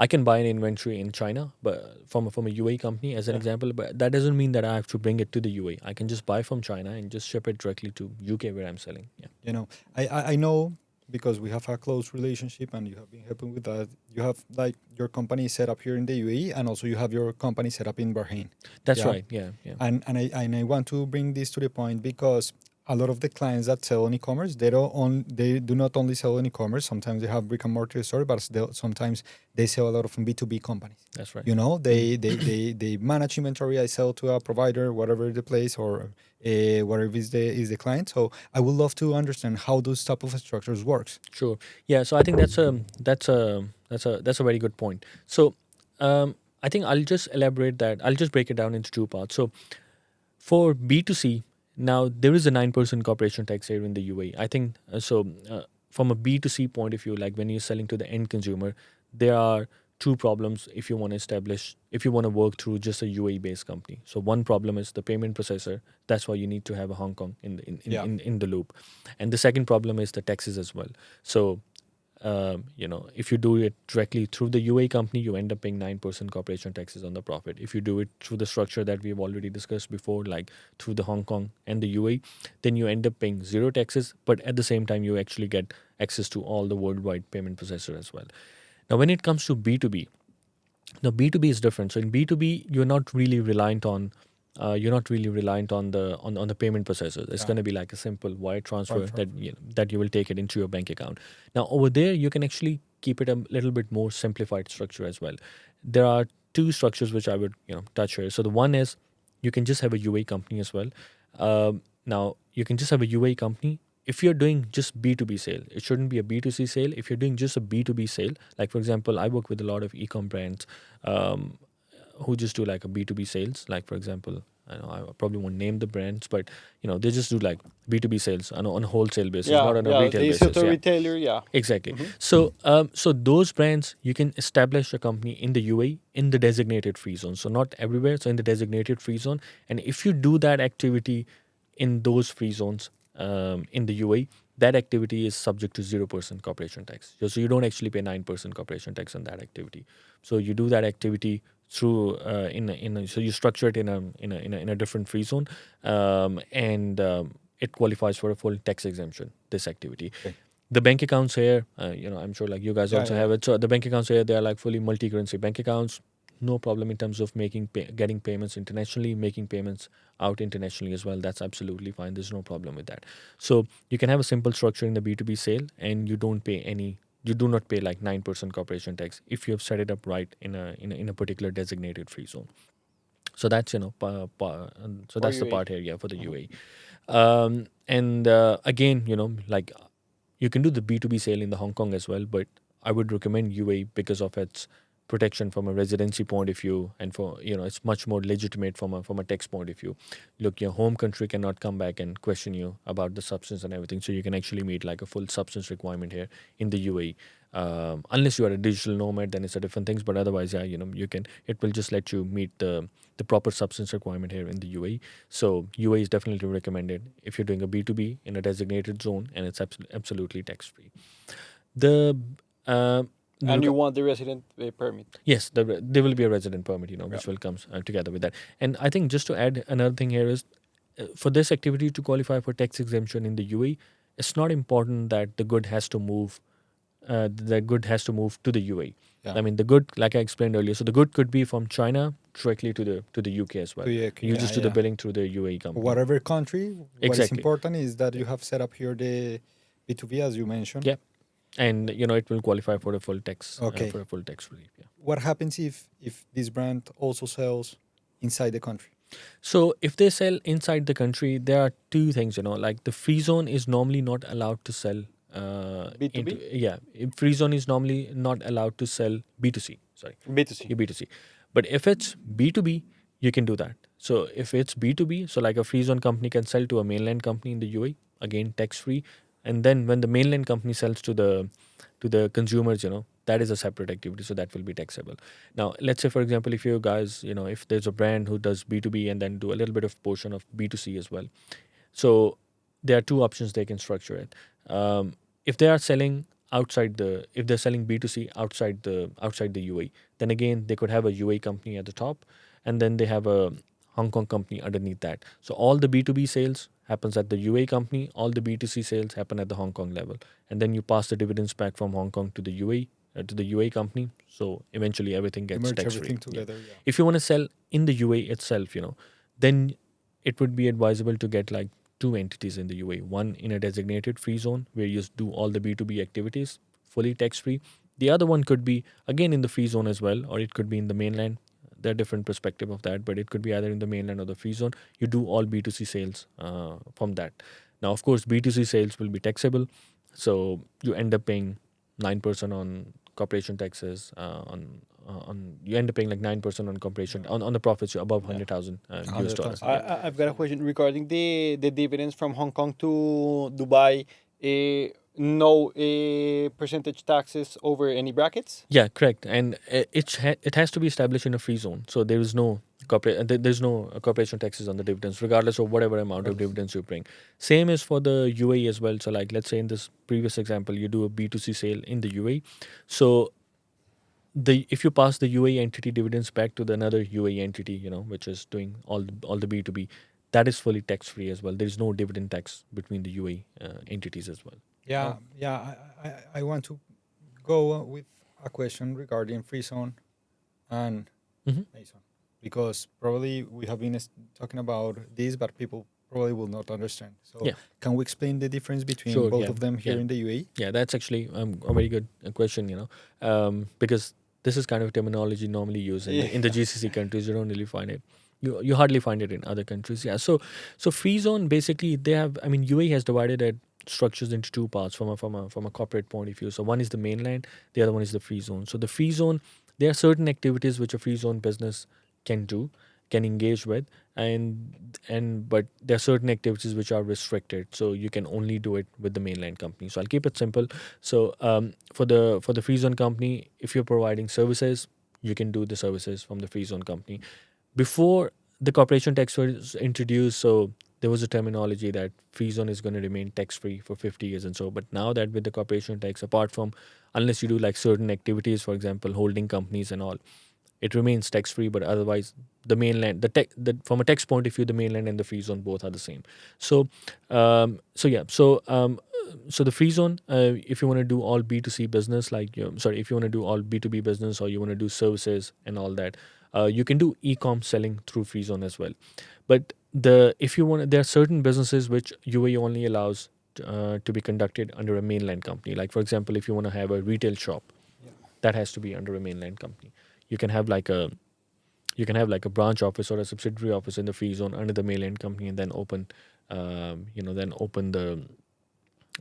can buy an inventory in China, but from a UAE company as an example, but that doesn't mean that I have to bring it to the UAE. I can just buy from China and just ship it directly to UK where I'm selling. Yeah. I know, because we have a close relationship and you have been helping with that. You have like your company set up here in the UAE, and also you have your company set up in Bahrain. That's Yeah. right. Yeah. Yeah. And I want to bring this to the point, because a lot of the clients that sell on e-commerce, they do not only sell on e-commerce. Sometimes they have brick and mortar store, but sometimes they sell a lot of B2B companies. That's right. They manage inventory. I sell to a provider, whatever the place, or whatever is the client. So I would love to understand how those type of structures works. Sure. Yeah. So I think that's a very good point. So I think I'll just elaborate that. I'll just break it down into two parts. So for B2C, now there is a 9% corporation tax here in the UAE. I think from a B2C point of view, like when you're selling to the end consumer, there are two problems if you want to work through just a UAE based company. So one problem is the payment processor. That's why you need to have a Hong Kong in the loop. And the second problem is the taxes as well. So if you do it directly through the UAE company, you end up paying 9% corporation taxes on the profit. If you do it through the structure that we've already discussed before, like through the Hong Kong and the UAE, then you end up paying zero taxes, but at the same time, you actually get access to all the worldwide payment processor as well. Now, when it comes to B2B, now B2B is different. So in B2B, you're not really reliant on the payment processors. It's going to be like a simple wire transfer that you will take it into your bank account. Now over there, you can actually keep it a little bit more simplified structure as well. There are two structures which I would touch here. So the one is you can just have a UAE company as well. Now you can just have a UAE company. If you're doing just B2B sale, it shouldn't be a B2C sale. If you're doing just a B2B sale, like for example, I work with a lot of e-com brands who just do like a B2B sales. Like for example, I know I probably won't name the brands, but they just do like B2B sales on a wholesale basis, Yeah, not on a yeah. retail The basis. institutional Yeah. retailer, yeah. Exactly. Mhm. So those brands, you can establish a company in the UAE in the designated free zone. So not everywhere. So in the designated free zone, and if you do that activity in those free zones in the UAE, that activity is subject to 0% corporation tax. So you don't actually pay 9% corporation tax on that activity. So you do that activity through so you structure it in a different free zone, and it qualifies for a full tax exemption. This activity. Okay. The bank accounts here, I'm sure like you guys Yeah, also yeah, have yeah. it. So the bank accounts here, they are like fully multi-currency bank accounts. No problem in terms of getting payments internationally, making payments out internationally as well. That's absolutely fine. There's no problem with that. So you can have a simple structure in the B2B sale, and you don't pay you do not pay like 9% corporation tax if you have set it up right in a particular designated free zone. So that's so For that's the UAE. part here, yeah, for the Mhm. UAE. And again, like you can do the B2B sale in the Hong Kong as well, but I would recommend UAE because of its protection from a residency point of view, and for it's much more legitimate from a tax point of view. Look, your home country cannot come back and question you about the substance and everything, so you can actually meet like a full substance requirement here in the UAE. Unless you are a digital nomad, then it's a different things. But otherwise, yeah, you can. It will just let you meet the proper substance requirement here in the UAE. So UAE is definitely recommended if you're doing a B2B in a designated zone, and it's absolutely tax free. The uh, the And you reco- want the resident permit. Yes, there will be a resident permit, Yeah. which will comes together with that. And I think just to add another thing here is, for this activity to qualify for tax exemption in the UAE, it's not important that the good has to move. The good has to move to the UAE. Yeah. I mean, the good, like I explained earlier, so the good could be from China directly to the UK as well. So, yeah, You just do the yeah. billing through the UAE company. Whatever country, what is Exactly. important is that Yeah. you have set up here the B2B, as you mentioned. Yeah. And it will qualify for a full tax Okay. for a full tax relief. Yeah. What happens if this brand also sells inside the country? So if they sell inside the country, there are two things. Like the free zone is normally not allowed to sell. B2B? Free zone is normally not allowed to sell B2C. Sorry, B2C. B2C. But if it's B2B, you can do that. So if it's B2B, so like a free zone company can sell to a mainland company in the UAE, again tax free, and then when the mainland company sells to the consumers, that is a separate activity, so that will be taxable. Now, let's say for example, if you guys, if there's a brand who does B2B and then do a little bit of portion of B2C as well, so there are two options they can structure it. If they are selling if they're selling B2C outside the UAE, then again they could have a UAE company at the top, and then they have a Hong Kong company underneath that. So all the B2B sales happens at the UAE company, all the B2C sales happen at the Hong Kong level, and then you pass the dividends back from Hong Kong to the UAE to the UAE company. So eventually everything You gets merge tax free. everything together. Yeah. If you want to sell in the UAE itself, then it would be advisable to get like two entities in the UAE. One in a designated free zone where you just do all the B2B activities fully tax free. The other one could be again in the free zone as well, or it could be in the mainland. There are different perspective of that, but it could be either in the mainland or the free zone. You do all B2C sales from that. Now, of course, B2C sales will be taxable, so you end up paying 9% on corporation taxes on you end up paying like 9% on corporation on the profits above Yeah. 100,000 US 100,000. dollars. I've got a question regarding the dividends from Hong Kong to Dubai. No percentage taxes over any brackets. Yeah, correct. And it has to be established in a free zone, so there is no there's no corporation taxes on the dividends, regardless of whatever amount of dividends you bring. Same is for the UAE as well. So, like let's say in this previous example, you do a B2C sale in the UAE, so if you pass the UAE entity dividends back to the another UAE entity, which is doing all the B2B, that is fully tax free as well. There is no dividend tax between the UAE entities as well. Yeah, yeah. I want to go with a question regarding free zone and Mhm. Mason, because probably we have been talking about this, but people probably will not understand. So, Yeah. can we explain the difference between Sure, both yeah, of them here yeah. in the UAE? Yeah, that's actually a very good question, because this is kind of terminology normally used in the GCC countries. You don't really find it. You hardly find it in other countries. Yeah. So free zone basically they have. I mean, UAE has divided it structures into two parts from a corporate point of view. So one is the mainland, the other one is the free zone. So the free zone, there are certain activities which a free zone business can engage with, and but there are certain activities which are restricted, so you can only do it with the mainland company. So I'll keep it simple. So for the free zone company, if you're providing services, you can do the services from the free zone company. Before the corporation tax was introduced, so there was a terminology that free zone is going to remain tax free for 50 years and so. But now that with the corporation tax, apart from unless you do like certain activities, for example, holding companies and all, it remains tax free. But otherwise, the mainland, from a tax point of view, the mainland and the free zone both are the same. So, so the free zone, if you want to do all B2C business, like if you want to do all B2B business, or you want to do services and all that, you can do e-com selling through free zone as well. But if you want, there are certain businesses which UAE only allows to be conducted under a mainland company. Like for example, if you want to have a retail shop, that has to be under a mainland company. You can have like a branch office or a subsidiary office in the free zone under the mainland company, and then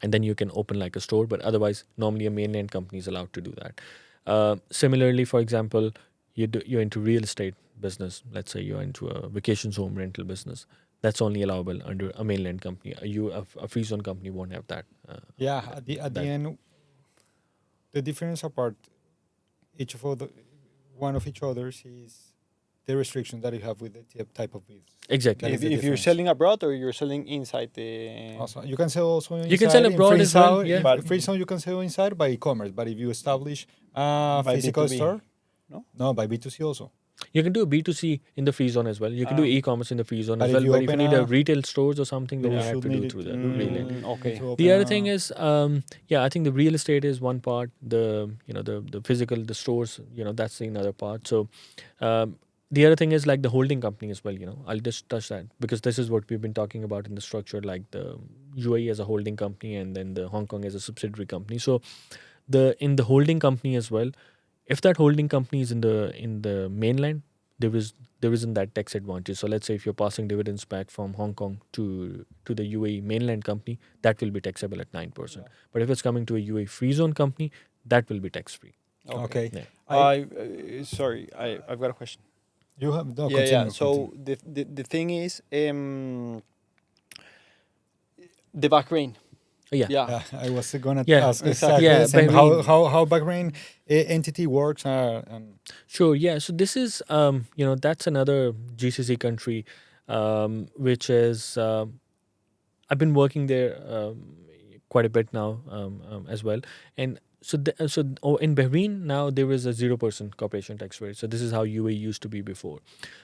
and then you can open like a store. But otherwise, normally a mainland company is allowed to do that. Similarly, for example, you're into real estate business. Let's say you're into a vacations home rental business. That's only allowable under a mainland company. A free zone company won't have that. At the end, the difference apart one of each others is the restriction that you have with the type of business. Exactly. That is the If you're difference. selling abroad or you're selling inside the. Also, you can sell also inside. You can sell in abroad free as well, zone- yeah. in free zone you can sell inside by e-commerce, but if you establish a By physical B2B, store, no? no, by B2C also. You can do B2C in the free zone as well. You can do e-commerce in the free zone but as if well. you But if you open need a a- retail stores or something, then You you have should to need do it through to- the you relay. need Okay. to The open other a- thing is, I think the real estate is one part. The physical, the stores, that's another part. So, the other thing is like the holding company as well. I'll just touch that because this is what we've been talking about in the structure, like the UAE as a holding company and then the Hong Kong as a subsidiary company. So, in the holding company as well, if that holding company is in the mainland, there isn't that tax advantage. So let's say if you're passing dividends back from Hong Kong to the UAE mainland company, that will be taxable at 9%. But if it's coming to a UAE free zone company, that will be tax free. Okay. Yeah. Sorry, I've got a question. You have no. Yeah. Continue, So the thing is, the Bahrain. Yeah. Yeah. I was gonna Yeah, ask exactly. exactly Yeah, the same. Bahrain. How Bahrain entity works. Sure. Yeah. So this is that's another GCC country, which is I've been working there quite a bit now as well. And in Bahrain now there is a 0% corporation tax rate. So this is how UAE used to be before.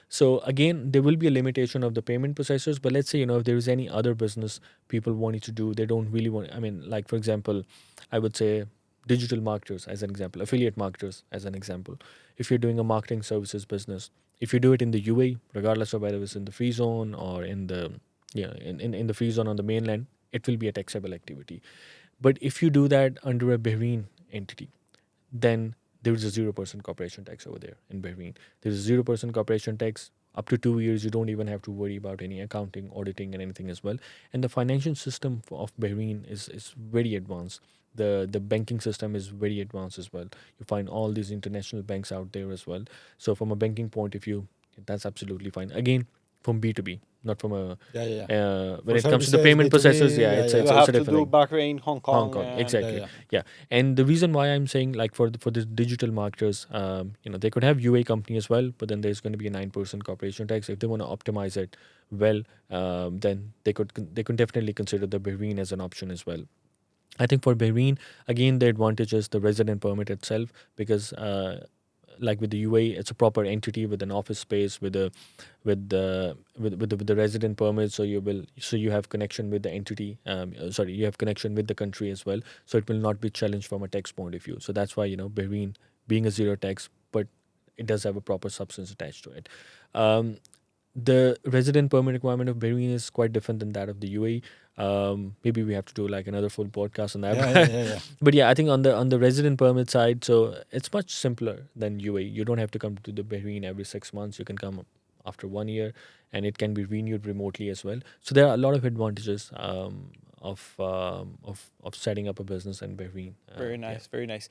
So again, there will be a limitation of the payment processors. But let's say if there is any other business people wanting to do, they don't really want. I mean, like for example, I would say digital marketers as an example, affiliate marketers as an example. If you're doing a marketing services business, if you do it in the UAE, regardless of whether it's in the free zone or in the free zone on the mainland, it will be a taxable activity. But if you do that under a Bahrain entity, then there is a 0% corporation tax over there in Bahrain. There is a 0% corporation tax. Up to 2 years, you don't even have to worry about any accounting, auditing, and anything as well. And the financial system of Bahrain is very advanced. The banking system is very advanced as well. You find all these international banks out there as well. So from a banking point of view, that's absolutely fine. Again, from B2B, not from a when For it comes to the services, payment B2B, processors, yeah, it's yeah. You it's have a to different do thing. Bahrain, Hong Kong. Hong Kong, and- exactly. Yeah, Yeah, and the reason why I'm saying like for the digital marketers, they could have UA company as well, but then there's going to be a 9% corporation tax. If they want to optimize it well, then they could definitely consider the Bahrain as an option as well. I think for Bahrain, again, the advantage is the resident permit itself because, like with the UAE, it's a proper entity with an office space with the resident permit. So you have connection with the entity. You have connection with the country as well. So it will not be challenged from a tax point of view. So that's why Bahrain being a zero tax, but it does have a proper substance attached to it. The resident permit requirement of Bahrain is quite different than that of the UAE. Maybe we have to do like another full podcast on that. yeah. But yeah, I think on the resident permit side, so it's much simpler than UAE. You don't have to come to the Bahrain every 6 months. You can come after 1 year, and it can be renewed remotely as well. So there are a lot of advantages of setting up a business in Bahrain. Very nice, very nice.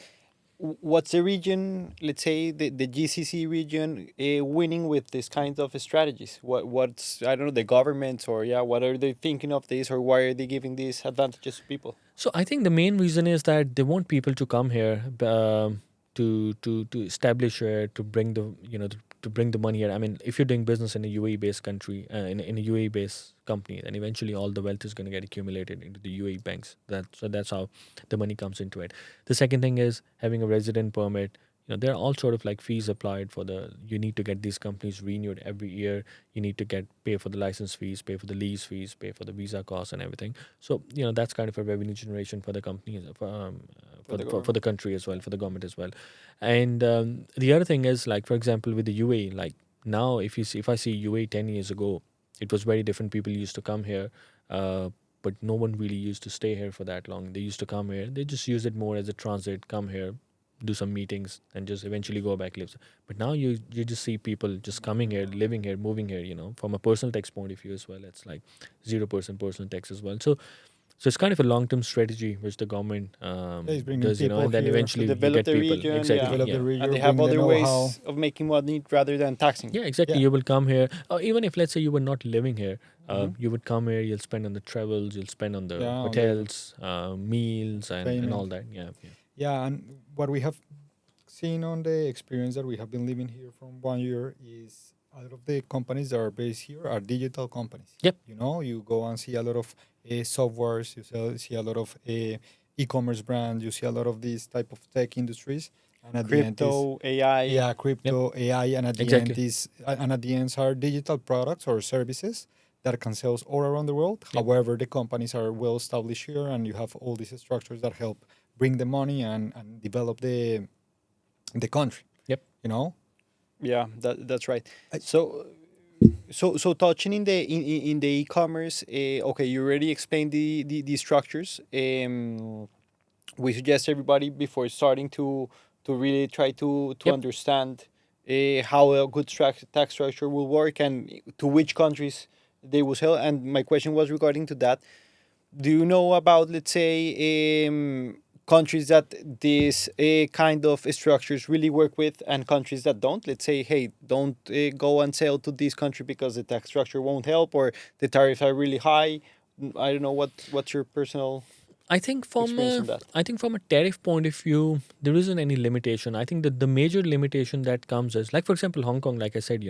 what's the region, let's say the GCC region, winning with this kind of strategies? What's, I don't know, the governments, or yeah, what are they thinking of this, or why are they giving these advantages to people? So I think the main reason is that they want people to come here, to establish here, to bring the to bring the money here. I mean, if you're doing business in a UAE based country, in a UAE based company, then eventually all the wealth is going to get accumulated into the UAE banks. That's how the money comes into it. The second thing is having a resident permit. There are all sort of like fees applied for the. You need to get these companies renewed every year. You need to pay for the license fees, pay for the lease fees, pay for the visa costs and everything. So that's kind of a revenue generation for the company, for the country as well, for the government as well. And the other thing is, like, for example, with the UAE, like now, if I see UAE 10 years ago, it was very different. People used to come here, but no one really used to stay here for that long. They used to come here. They just use it more as a transit. Come here, do some meetings, and just eventually go back live. But now you just see people just coming here, living here, moving here. From a personal tax point of view as well, it's like 0% personal tax as well. So it's kind of a long-term strategy which the government It's bringing does, people and then here to eventually you Develop get the people region, exactly, yeah. develop the yeah. region, And they have bring the other know-how. ways of making money rather than taxing. Yeah, exactly. Yeah. You will come here, or even if let's say you were not living here, Mhm. you would come here. You'll spend on the travels. You'll spend on the Yeah, on the hotels, meals, and all payment. that. Yeah, yeah. Yeah, and what we have seen on the experience that we have been living here from 1 year is a lot of the companies that are based here are digital companies. Yep. You go and see a lot of softwares, see a lot of e-commerce brands, you see a lot of these type of tech industries, and at the end is Crypto, AI. yeah, crypto, AI, and at the end Exactly. is and at the end are digital products or services that can sell all around the world. Yep. However, the companies are well established here, and you have all these structures that help bring the money and develop the country. Yep. Yeah, that's right. I- So touching in the e-commerce, okay, you already explained the structures. We suggest everybody before starting to really try to Yep. understand how a good tax structure will work and to which countries they will sell. And my question was regarding to that. Do you know about, let's say, countries that these kind of structures really work with and countries that don't? Let's say, hey, don't go and sell to this country because the tax structure won't help, or the tariffs are really high. I don't know what's your personal I think experience on that. from a tariff point of view, there isn't any limitation. I think that the major limitation that comes is, like, for example, Hong Kong. Like I said,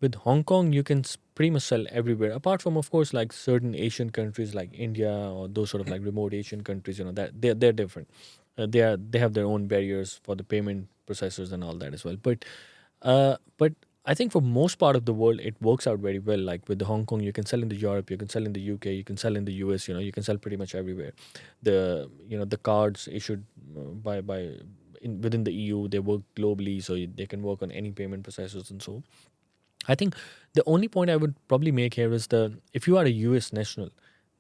with Hong Kong, you can pretty much sell everywhere, apart from, of course, like certain Asian countries like India or those sort of like remote Asian countries. That they're different. They have their own barriers for the payment processors and all that as well. But I think for most part of the world, it works out very well. Like with the Hong Kong, you can sell in the Europe, you can sell in the UK, you can sell in the US. You can sell pretty much everywhere. The cards issued within the EU, they work globally, so they can work on any payment processors and so. I think the only point I would probably make here is if you are a US national,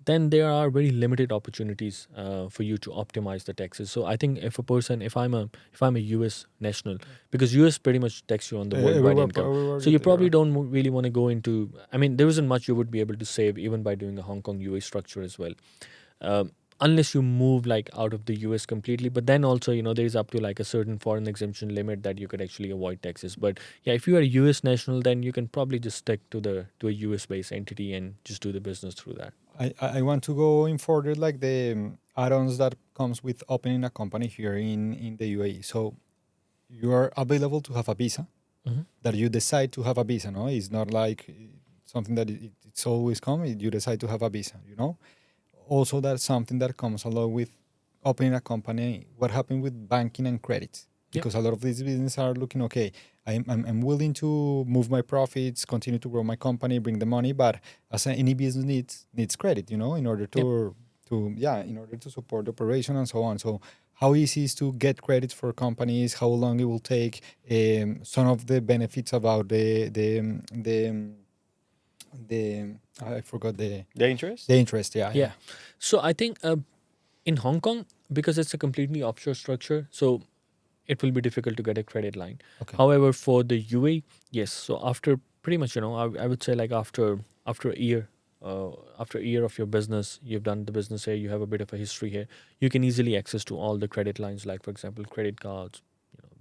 then there are very limited opportunities for you to optimize the taxes. So I think if I'm a US national, because US pretty much tax you on the worldwide income, so you probably don't really want to go into. I mean, there isn't much you would be able to save even by doing a Hong Kong UA structure as well. Unless you move like out of the US completely, but then also there is up to like a certain foreign exemption limit that you could actually avoid taxes. But yeah, if you are a US national, then you can probably just stick to a US based entity and just do the business through that. I want to go in further like the add-ons that comes with opening a company here in the UAE. So you are available to have a visa, Mhm. that you decide to have a visa. No, it's not like something that it's always come. You decide to have a visa. Also, that's something that comes along with opening a company. What happened with banking and credits? Yeah. Because a lot of these businesses are looking, okay, I'm willing to move my profits, continue to grow my company, bring the money, but as any business needs credit, in order in order to support the operation and so on. So how easy is to get credits for companies? How long it will take? Some of the benefits about the I forgot The interest? the interest. Yeah. So I think in Hong Kong, because it's a completely offshore structure, so it will be difficult to get a credit line. Okay. However, for the UAE, yes. So after pretty much, I would say like after a year, after a year of your business, you've done the business here, you have a bit of a history here, you can easily access to all the credit lines, like for example, credit cards,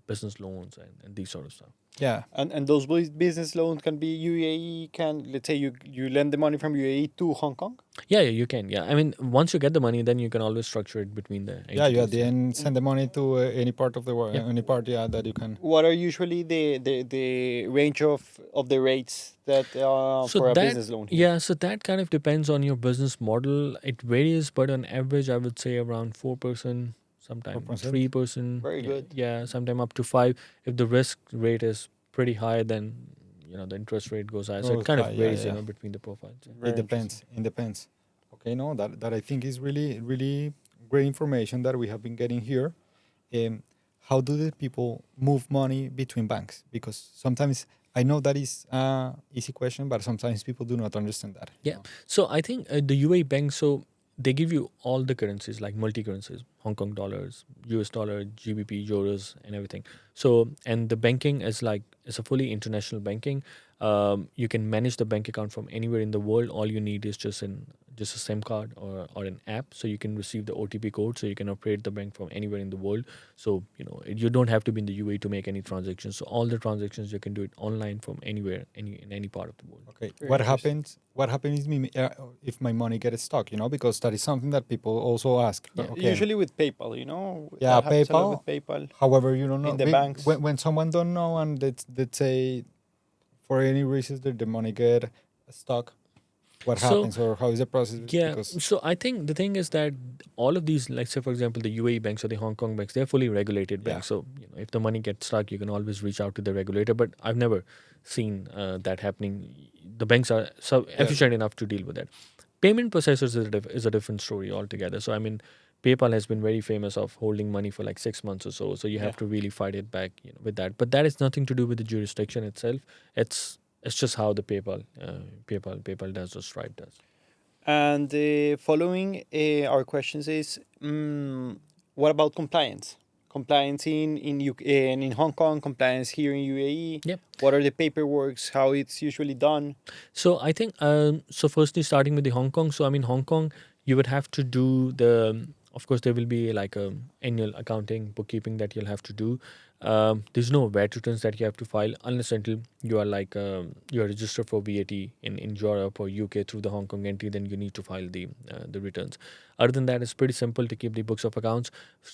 business loans, and these sort of stuff. Yeah. And those business loans can be UAE. Can, let's say, you lend the money from UAE to Hong Kong. Yeah, you can. Yeah, I mean, once you get the money, then you can always structure it between the entities. Yeah, you at the end send the money to any part of the world, Yeah. any part, yeah, that you can. What are usually the range of the rates that for a business loan here? Yeah, so that kind of depends on your business model. It varies, but on average, I would say around 4%, sometimes 4%? 3%. Very yeah, good. Yeah, sometimes up to 5. If the risk rate is pretty high, then the interest rate goes high. So Goes it kind high, of yeah, varies, yeah. between the profiles. Yeah. Very It depends. It depends. Okay, no, that I think is really, really great information that we have been getting here. How do the people move money between banks? Because sometimes I know that is an easy question, but sometimes people do not understand that. Yeah. So I think the UAE bank, so they give you all the currencies, like multi currencies, Hong Kong dollars, US dollar, GBP, euros, and everything. So, and the banking is it's a fully international banking. You can manage the bank account from anywhere in the world. All you need is just a SIM card or an app, so you can receive the OTP code, so you can operate the bank from anywhere in the world. So you don't have to be in the UAE to make any transactions. So all the transactions you can do it online from anywhere, in any part of the world. Okay. Very What interesting. happens? What happens if my money gets stuck? Because that is something that people also ask. Yeah. Okay. Usually with PayPal, Yeah, that happens a lot PayPal. with PayPal. However, you don't know In the may- banks. when someone don't know and let's say for any reasons that the money get stuck. What So, happens or how is the process? Yeah. Because So I think the thing is that all of these, like say for example, the UAE banks or the Hong Kong banks, they're fully regulated Yeah. banks. So if the money gets stuck, you can always reach out to the regulator. But I've never seen that happening. The banks are so efficient enough to deal with that. Payment processors is a different story altogether. So I mean, PayPal has been very famous of holding money for like 6 months or so. So you have Yeah. to really fight it back, with that. But that is nothing to do with the jurisdiction itself. It's just how the PayPal does or Stripe does. And following our questions is, what about compliance? Compliance in UK, and in Hong Kong, compliance here in UAE. Yep. What are the paperworks? How it's usually done? So I think so. Firstly, starting with the Hong Kong. So I mean, Hong Kong, you would have to do the. Of course, there will be like a annual accounting, bookkeeping that you'll have to do. There's no VAT returns that you have to file unless until you are you are registered for VAT in Europe or UK through the Hong Kong entity. Then you need to file the returns. Other than that, it's pretty simple to keep the books of accounts.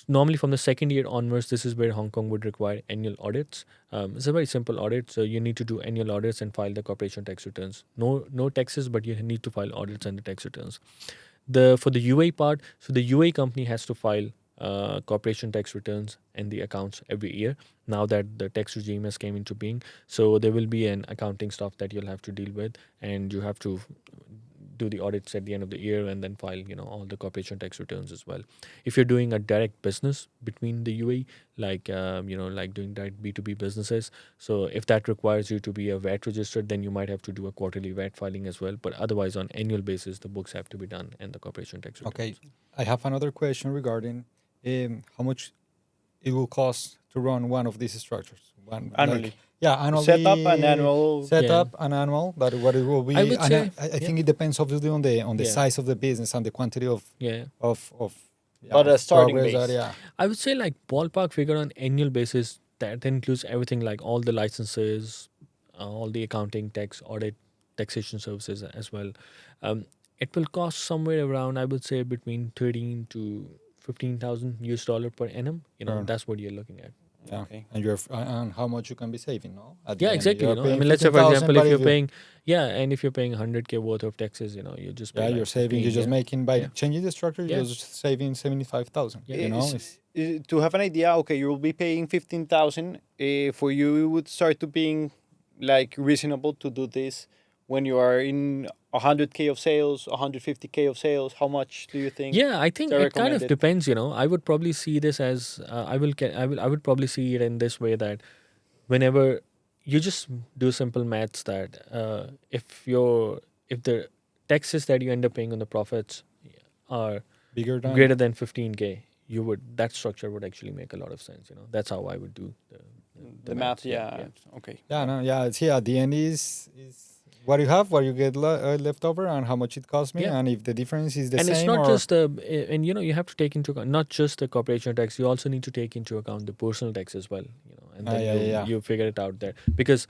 Normally, from the second year onwards, this is where Hong Kong would require annual audits. It's a very simple audit, so you need to do annual audits and file the corporation tax returns. No taxes, but you need to file audits and the tax returns. For the UAE part, so the UAE company has to file corporation tax returns and the accounts every year. Now that the tax regime has came into being, so there will be an accounting stuff that you'll have to deal with, and you have to do the audits at the end of the year and then file all the corporation tax returns as well. If you're doing a direct business between the UAE, like doing direct B2B businesses, so if that requires you to be a VAT registered, then you might have to do a quarterly VAT filing as well. But otherwise, on annual basis, the books have to be done and the corporation tax returns. okay, I have another question regarding how much it will cost to run one of these structures. Annually. Annually. Setup and annual. Setup and annual. That what it will be. I would and say, I think it depends obviously on the Yeah. size of the business and the quantity of Yeah. of But a of starting progress base. that, yeah. I would say like ballpark figure on annual basis that includes everything like all the licenses, all the accounting, tax, audit, taxation services as well. It will cost somewhere around, I would say, between 13 to 15,000 US dollar per annum. Per- That's what you're looking at. Yeah. Okay. And and how much you can be saving, no? At the Yeah, end, exactly. you're I paying mean, let's say for 15,000, example, but if you're paying, and if you're paying 100K worth of taxes, you're just paying you're like saving. 15, You're just making by Yeah. changing the structure. Yeah. You're just saving 75,000. Yeah. You know, Is- to have an idea, okay, you will be paying 15,000. For you, it would start to being like reasonable to do this when you are in 100K of sales, 150K of sales. How much do you think? Yeah, I think Is that it kind of recommended? depends. I would probably see this as I would probably see it in this way that whenever you just do simple maths that if the taxes that you end up paying on the profits are bigger than greater than 15K, that structure would actually make a lot of sense. That's how I would do The math, maths. yeah. Okay. Yeah, no, yeah. It's at the end is what you have, what you get left over, and how much it costs me, Yeah. and if the difference is the And same it's not or just and you have to take into account not just the corporation tax. You also need to take into account the personal tax as well. And then you figure it out there, because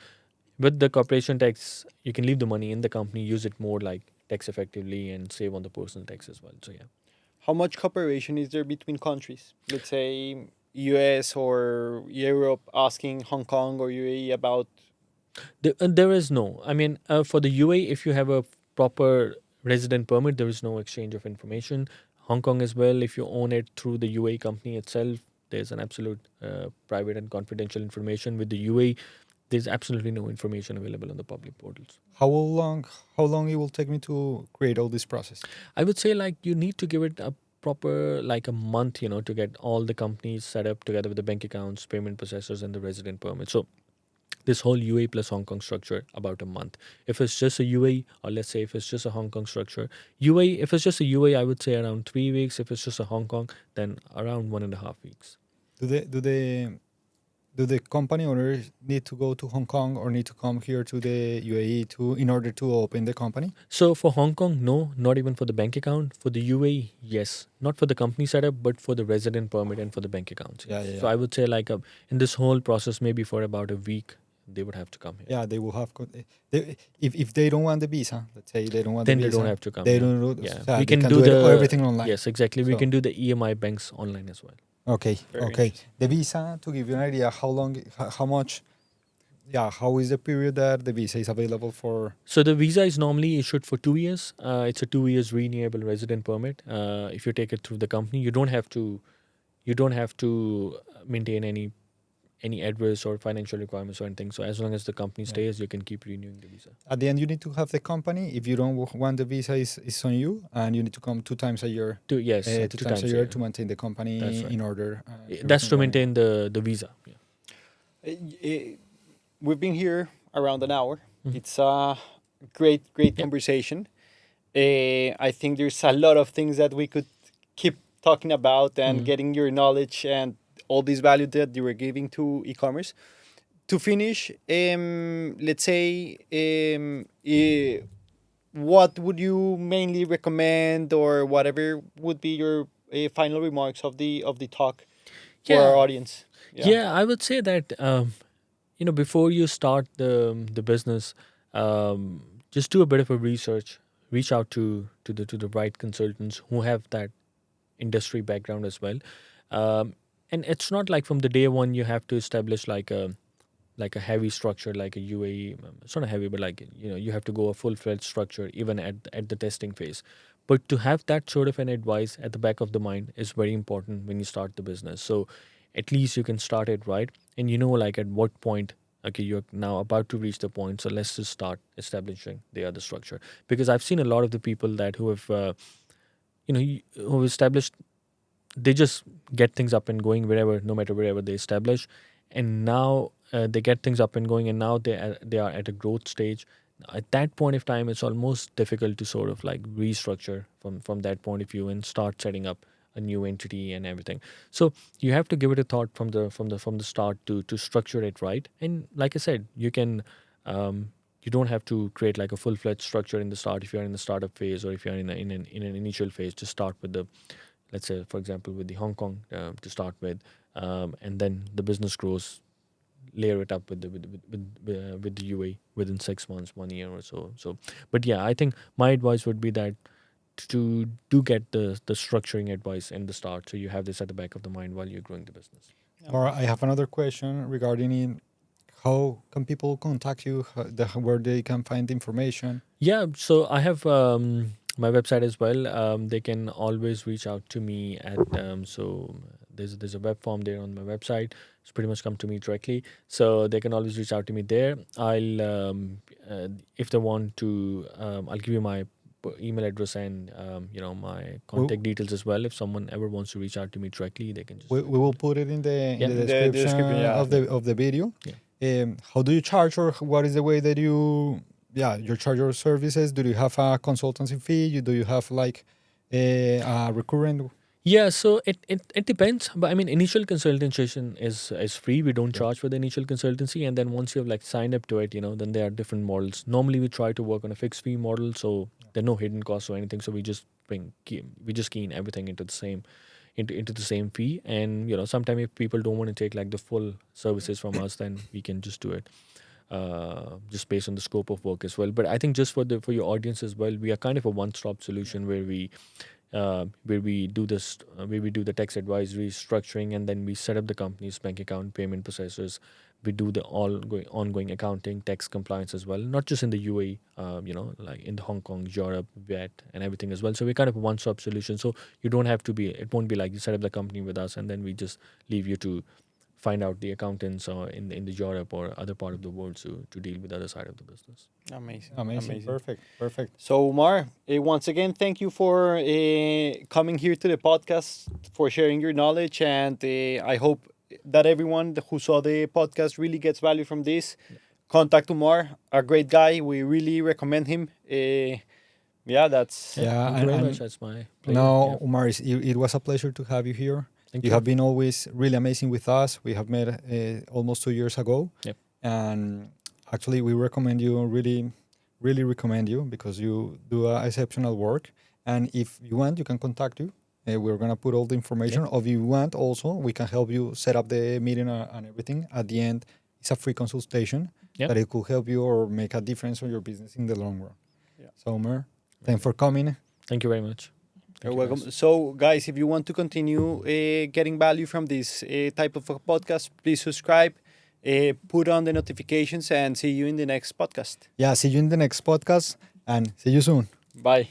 with the corporation tax, you can leave the money in the company, use it more like tax effectively, and save on the personal tax as well. So yeah. How much cooperation is there between countries? Let's say US or Europe asking Hong Kong or UAE about. There is no. I mean, for the UA, if you have a proper resident permit, there is no exchange of information. Hong Kong as well, if you own it through the UA company itself, there's an absolute private and confidential information. With the UA, there's absolutely no information available on the public portals. how long it will take me to create all this process? I would say like you need to give it a proper like a month, to get all the companies set up together with the bank accounts, payment processors, and the resident permit. So this whole UA plus Hong Kong structure about a month. If it's just a UA, or let's say if it's just a Hong Kong structure, if it's just a UA, I would say around 3 weeks. If it's just a Hong Kong, then around 1.5 weeks. Do the company owners need to go to Hong Kong or need to come here to the UAE in order to open the company? So for Hong Kong, no, not even for the bank account. For the UAE, yes, not for the company setup, but for the resident permit and for the bank accounts. Yes. Yeah. So I would say like in this whole process, maybe for about a week, they would have to come here. Yeah, they will have. If they don't want the visa, let's say they don't want Then the they visa, don't have to come. they Yeah. don't. Yeah, So we they can do everything online. Yes, exactly. We So- can do the EMI banks online as well. Okay. Very Okay. The visa, to give you an idea, how long, how much, how is the period that the visa is available for? So the visa is normally issued for 2 years. It's a 2 years renewable resident permit. If you take it through the company, you don't have to maintain any adverse or financial requirements or anything. So as long as the company stays, you can keep renewing the visa. At the end, you need to have the company. If you don't want the visa, is on you, and you need to come 2 times a year. Two Times a year yeah. to maintain the company That's right. in order. That's to everything maintain the visa. Yeah. We've been here around an hour. Mhm. It's a great Yep. conversation. I think there's a lot of things that we could keep talking about and Mhm. getting your knowledge and all this value that you were giving to e-commerce. To finish, let's say, what would you mainly recommend, or whatever would be your final remarks of the talk for Yeah. our audience? Yeah, I would say that before you start the business, just do a bit of a research. Reach out to the right consultants who have that industry background as well. And it's not like from the day one you have to establish like a heavy structure like a UAE. It's not a heavy, but like you have to go a full-fledged structure even at the testing phase. But to have that sort of an advice at the back of the mind is very important when you start the business. So at least you can start it right, and like at what point, okay, you're now about to reach the point, so let's just start establishing the other structure. Because I've seen a lot of the people that who have who established, they just get things up and going no matter wherever they establish, and now they get things up and going, and now they are at a growth stage. At that point of time, it's almost difficult to sort of like restructure from that point of view and start setting up a new entity and everything. So you have to give it a thought from the start to structure it right. And like I said, you can you don't have to create like a full-fledged structure in the start if you're in the startup phase, or if you're in an initial phase. Just start with the, let's say for example with the Hong Kong to start with, and then the business grows, layer it up with the UA within 6 months, 1 year or so. So but yeah, I think my advice would be that to do get the structuring advice in the start, so you have this at the back of the mind while you're growing the business. Or I have another question regarding how can people contact you, where they can find information. Yeah, so I have my website as well. They can always reach out to me at so there's a web form there on my website. It's pretty much come to me directly, so they can always reach out to me there. I'll if they want to, I'll give you my email address and my contact details as well. If someone ever wants to reach out to me directly, they can just We will put it in the Yeah. description, yeah. of the video. Yeah. How do you charge, or what is the way that you charge your services? Do you have a consultancy fee? Do you have like a recurrent? Yeah, so it depends. But I mean, initial consultation is free. We don't charge for the initial consultancy, and then once you've like signed up to it, then there are different models. Normally, we try to work on a fixed fee model, so there are no hidden costs or anything. So we just key in everything into the same fee. And sometimes if people don't want to take like the full services from us, then we can just do it just based on the scope of work as well. But I think just for your audience as well, we are kind of a one-stop solution where we do this, where we do the tax advisory, structuring, and then we set up the company's bank account, payment processors. We do the ongoing accounting, tax compliance as well, not just in the UAE, like in the Hong Kong, Europe, VAT, and everything as well. So we're kind of a one-stop solution. So you don't have to be. It won't be like you set up the company with us and then we just leave you to find out the accountants or in the Europe or other part of the world to deal with the other side of the business. Amazing. Perfect. So, Umar, once again, thank you for coming here to the podcast, for sharing your knowledge, and I hope that everyone who saw the podcast really gets value from this. Contact Umar, a great guy. We really recommend him. That's Yeah, Thank you very and much. That's my pleasure. no, Yeah. Umar, it was a pleasure to have you here. Thank You you. have been always really amazing with us. We have met almost 2 years ago. Yep. And actually, we recommend you, really recommend you because you do exceptional work. And if you want, you can contact you. We're going to put all the information. Yep. Or if you want also, we can help you set up the meeting and everything. At the end, it's a free consultation Yep. that it could help you or make a difference on your business in the long run. Yeah. So, Umar, thanks for coming. Thank you very much. You're Thank you, welcome. guys. So, guys, if you want to continue getting value from this type of a podcast, please subscribe, put on the notifications, and see you in the next podcast. Yeah, see you in the next podcast and see you soon. Bye.